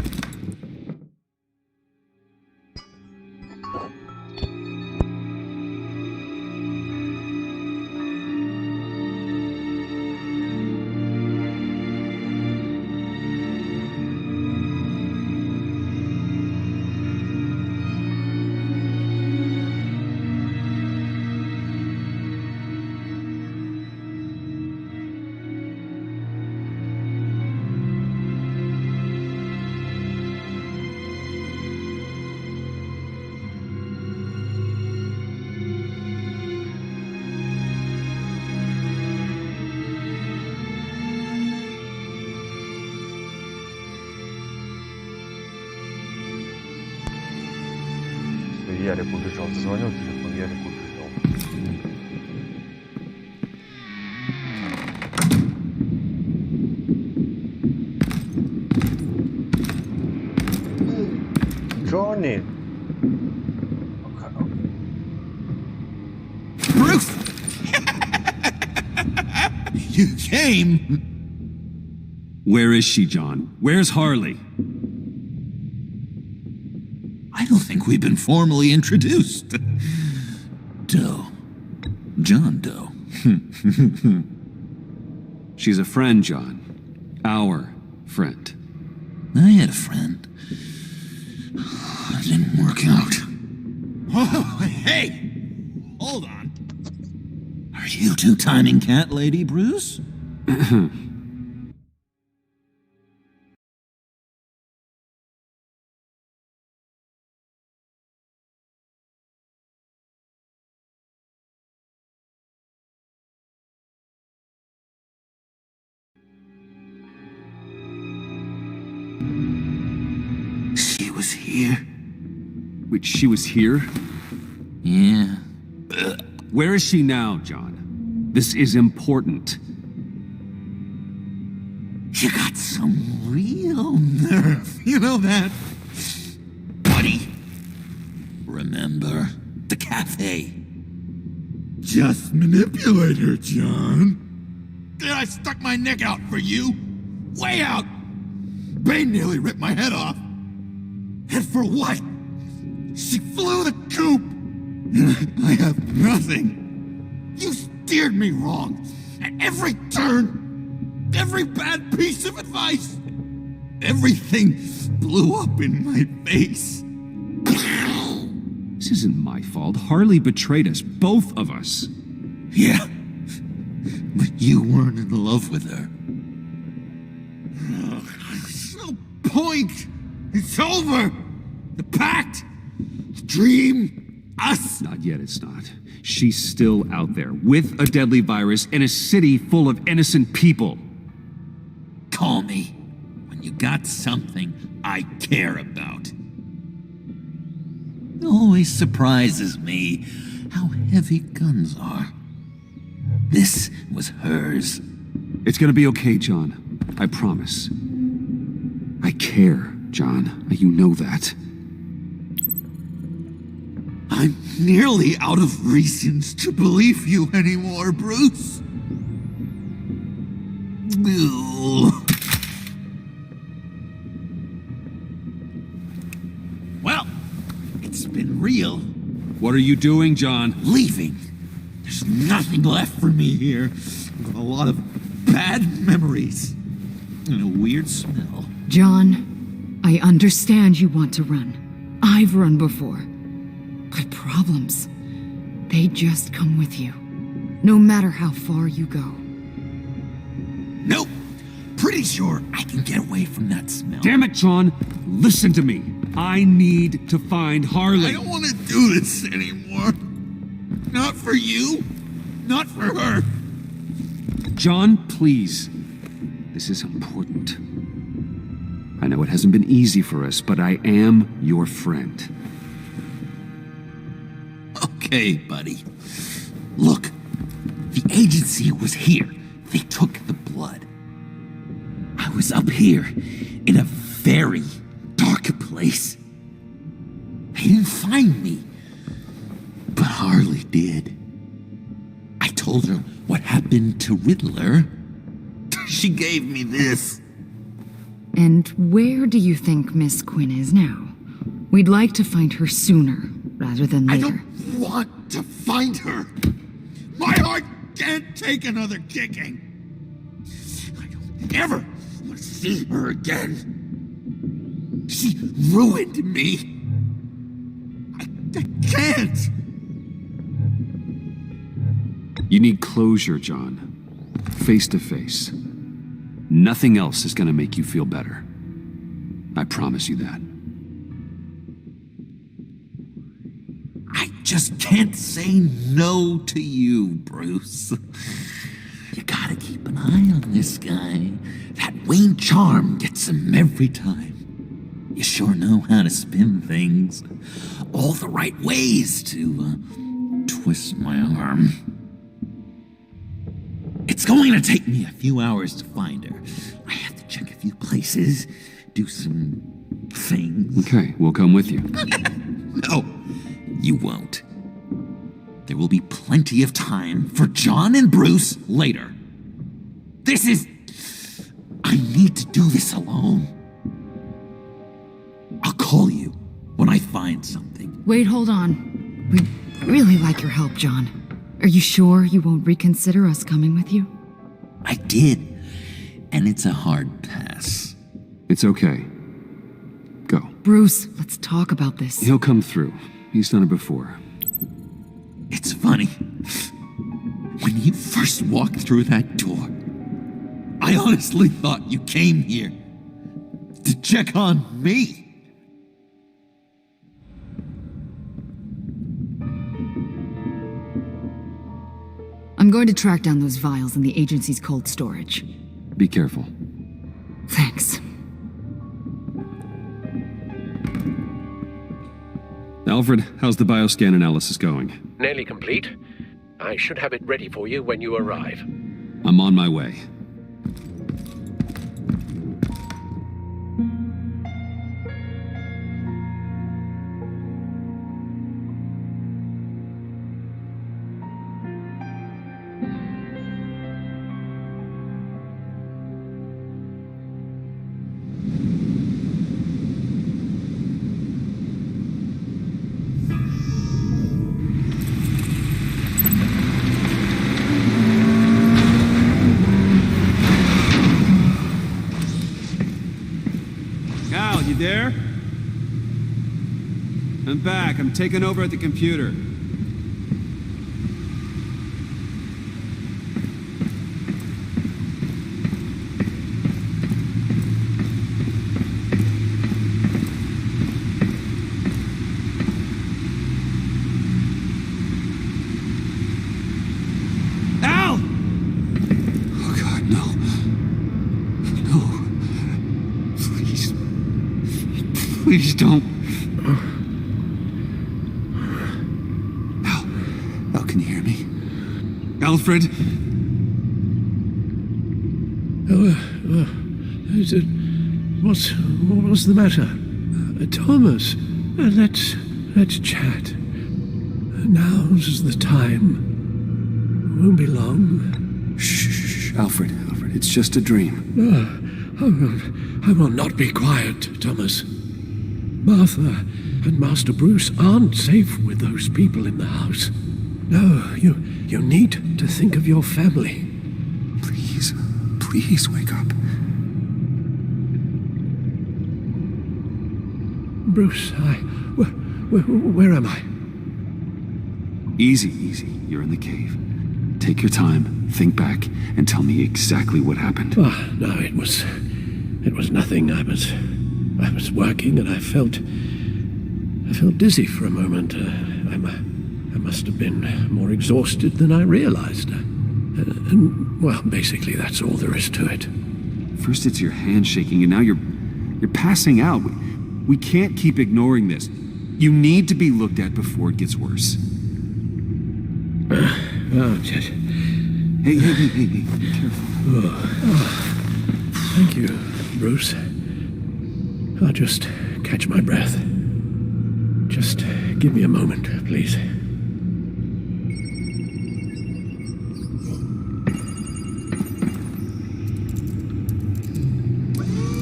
Ярик убежал. Зазвонил телефон, Ярик убежал. Джонни! Bruce! You came! Where is she, John? Where's Harley? I don't think we've been formally introduced. Doe. John Doe. She's a friend, John. Our friend. I had a friend. It didn't work out. Oh, hey! Hold on. Are you two-timing cat lady, Bruce? She was here. Wait, she was here? Yeah. Where is she now, John? This is important. You got some real nerve. You know that? Buddy. Remember the cafe? Just manipulate her, John. Then I stuck my neck out for you. Way out. Bane nearly ripped my head off. And for what? She flew the coop. I have nothing. You steered me wrong. At every turn. Every bad piece of advice. Everything blew up in my face. This isn't my fault. Harley betrayed us, both of us. Yeah. But you weren't in love with her. There's no point. It's over. The pact. The dream. Us. Not yet, it's not. She's still out there, with a deadly virus in a city full of innocent people. Call me when you got something I care about. It always surprises me how heavy guns are. This was hers. It's gonna be okay, John. I promise. I care, John. You know that. I'm nearly out of reasons to believe you anymore, Bruce. Well, it's been real. What are you doing, John? Leaving. There's nothing left for me here. A lot of bad memories. And a weird smell. John, I understand you want to run. I've run before. But problems, they just come with you. No matter how far you go. Nope. Pretty sure I can get away from that smell. Damn it, John! Listen to me. I need to find Harley. I don't want to do this anymore. Not for you. Not for her. John, please. This is important. I know it hasn't been easy for us, but I am your friend. Okay, buddy. Look, the agency was here. They took the blood. I was up here in a very dark place. They didn't find me, but Harley did. I told her what happened to Riddler. She gave me this. And where do you think Miss Quinn is now? We'd like to find her sooner, rather than later. I don't want to find her. My heart can't take another kicking. I don't ever want to see her again. She ruined me. I can't. You need closure, John. Face to face. Nothing else is gonna make you feel better. I promise you that. I just can't say no to you, Bruce. You gotta keep an eye on this guy. That Wayne charm gets him every time. You sure know how to spin things. All the right ways to twist my arm. It's going to take me a few hours to find her. I have to check a few places, do some things. Okay, we'll come with you. No, you won't. There will be plenty of time for John and Bruce later. I need to do this alone. I'll call you when I find something. Wait, hold on. We'd really like your help, John. Are you sure you won't reconsider us coming with you? I did, and it's a hard pass. It's okay. Go. Bruce, let's talk about this. He'll come through. He's done it before. It's funny. When you first walked through that door, I honestly thought you came here to check on me. I'm going to track down those vials in the agency's cold storage. Be careful. Thanks. Alfred, how's the bioscan analysis going? Nearly complete. I should have it ready for you when you arrive. I'm on my way. There? I'm back. I'm taking over at the computer. Al! Oh God, no. No. Please. Please don't. Al, can you hear me? Alfred? What was the matter? Thomas, let's chat. Now's the time. Won't be long. Shh, Alfred, it's just a dream. I will not be quiet, Thomas. Martha and Master Bruce aren't safe with those people in the house. No, you need to think of your family. Please wake up. Bruce, where am I? Easy. You're in the cave. Take your time, think back, and tell me exactly what happened. No, it was nothing. I was working and I felt dizzy for a moment. I must have been more exhausted than I realized. And well, basically that's all there is to it. First it's your hand shaking and now you're passing out. We can't keep ignoring this. You need to be looked at before it gets worse. Hey, be careful. Thank you, Bruce. I'll just catch my breath. Just give me a moment, please.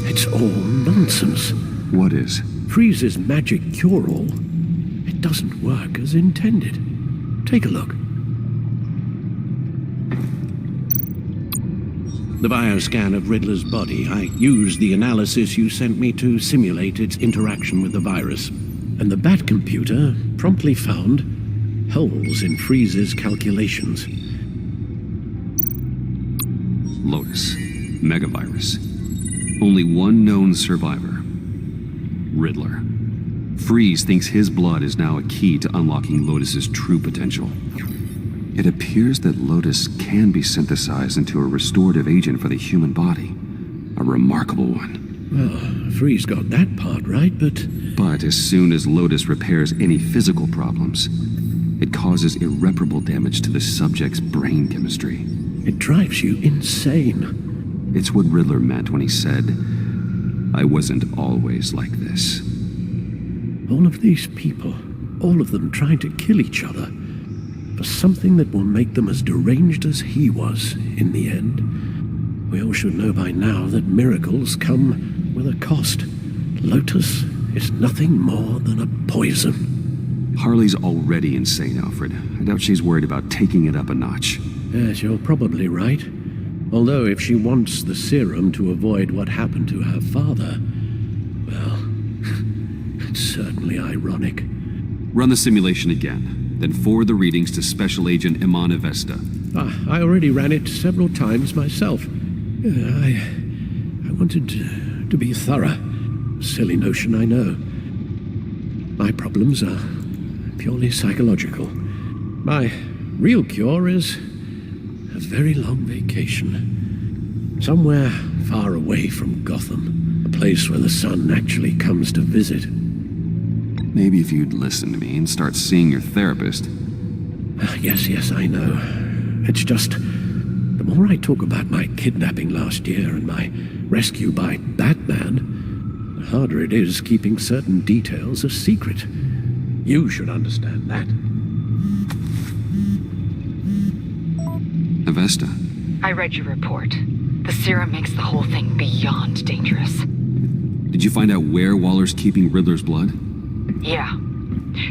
It's all nonsense. What is? Freeze's magic cure-all. It doesn't work as intended. Take a look. The bioscan of Riddler's body. I used the analysis you sent me to simulate its interaction with the virus. And the Bat computer promptly found holes in Freeze's calculations. Lotus. Megavirus. Only one known survivor. Riddler. Freeze thinks his blood is now a key to unlocking Lotus's true potential. It appears that Lotus can be synthesized into a restorative agent for the human body. A remarkable one. Well, Free's got that part right, but as soon as Lotus repairs any physical problems, it causes irreparable damage to the subject's brain chemistry. It drives you insane. It's what Riddler meant when he said, "I wasn't always like this." All of these people, all of them trying to kill each other, for something that will make them as deranged as he was in the end. We all should know by now that miracles come with a cost. Lotus is nothing more than a poison. Harley's already insane, Alfred. I doubt she's worried about taking it up a notch. Yes, you're probably right. Although if she wants the serum to avoid what happened to her father, well, it's certainly ironic. Run the simulation again, then forward the readings to Special Agent Iman Avesta. I already ran it several times myself. I wanted to be thorough. Silly notion, I know. My problems are purely psychological. My real cure is a very long vacation. Somewhere far away from Gotham. A place where the sun actually comes to visit. Maybe if you'd listen to me and start seeing your therapist. Yes, I know. It's just, the more I talk about my kidnapping last year and my rescue by Batman, the harder it is keeping certain details a secret. You should understand that. Avesta. I read your report. The serum makes the whole thing beyond dangerous. Did you find out where Waller's keeping Riddler's blood? Yeah.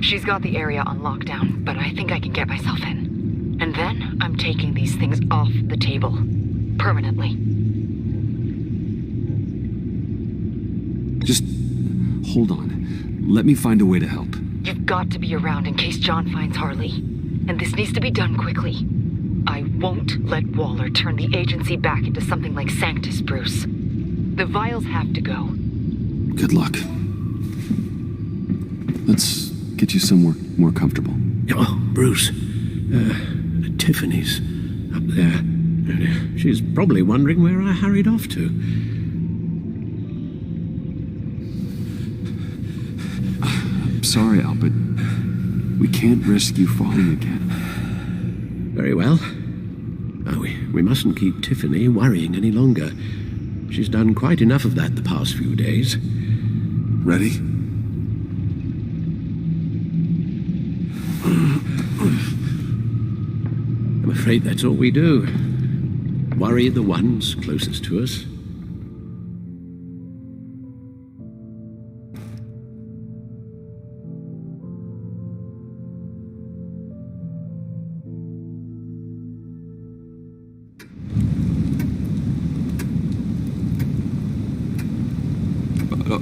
She's got the area on lockdown, but I think I can get myself in. And then I'm taking these things off the table. Permanently. Just hold on. Let me find a way to help. You've got to be around in case John finds Harley. And this needs to be done quickly. I won't let Waller turn the agency back into something like Sanctus, Bruce. The vials have to go. Good luck. Let's get you somewhere more comfortable. Oh, Bruce. Tiffany's up there. She's probably wondering where I hurried off to. I'm sorry, Al, but we can't risk you falling again. Very well. We mustn't keep Tiffany worrying any longer. She's done quite enough of that the past few days. Ready? I'm afraid that's all we do. Worry the ones closest to us.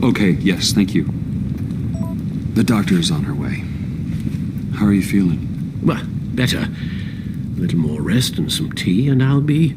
Okay, yes, thank you. The doctor is on her way. How are you feeling? Well, better. A little more rest and some tea, and I'll be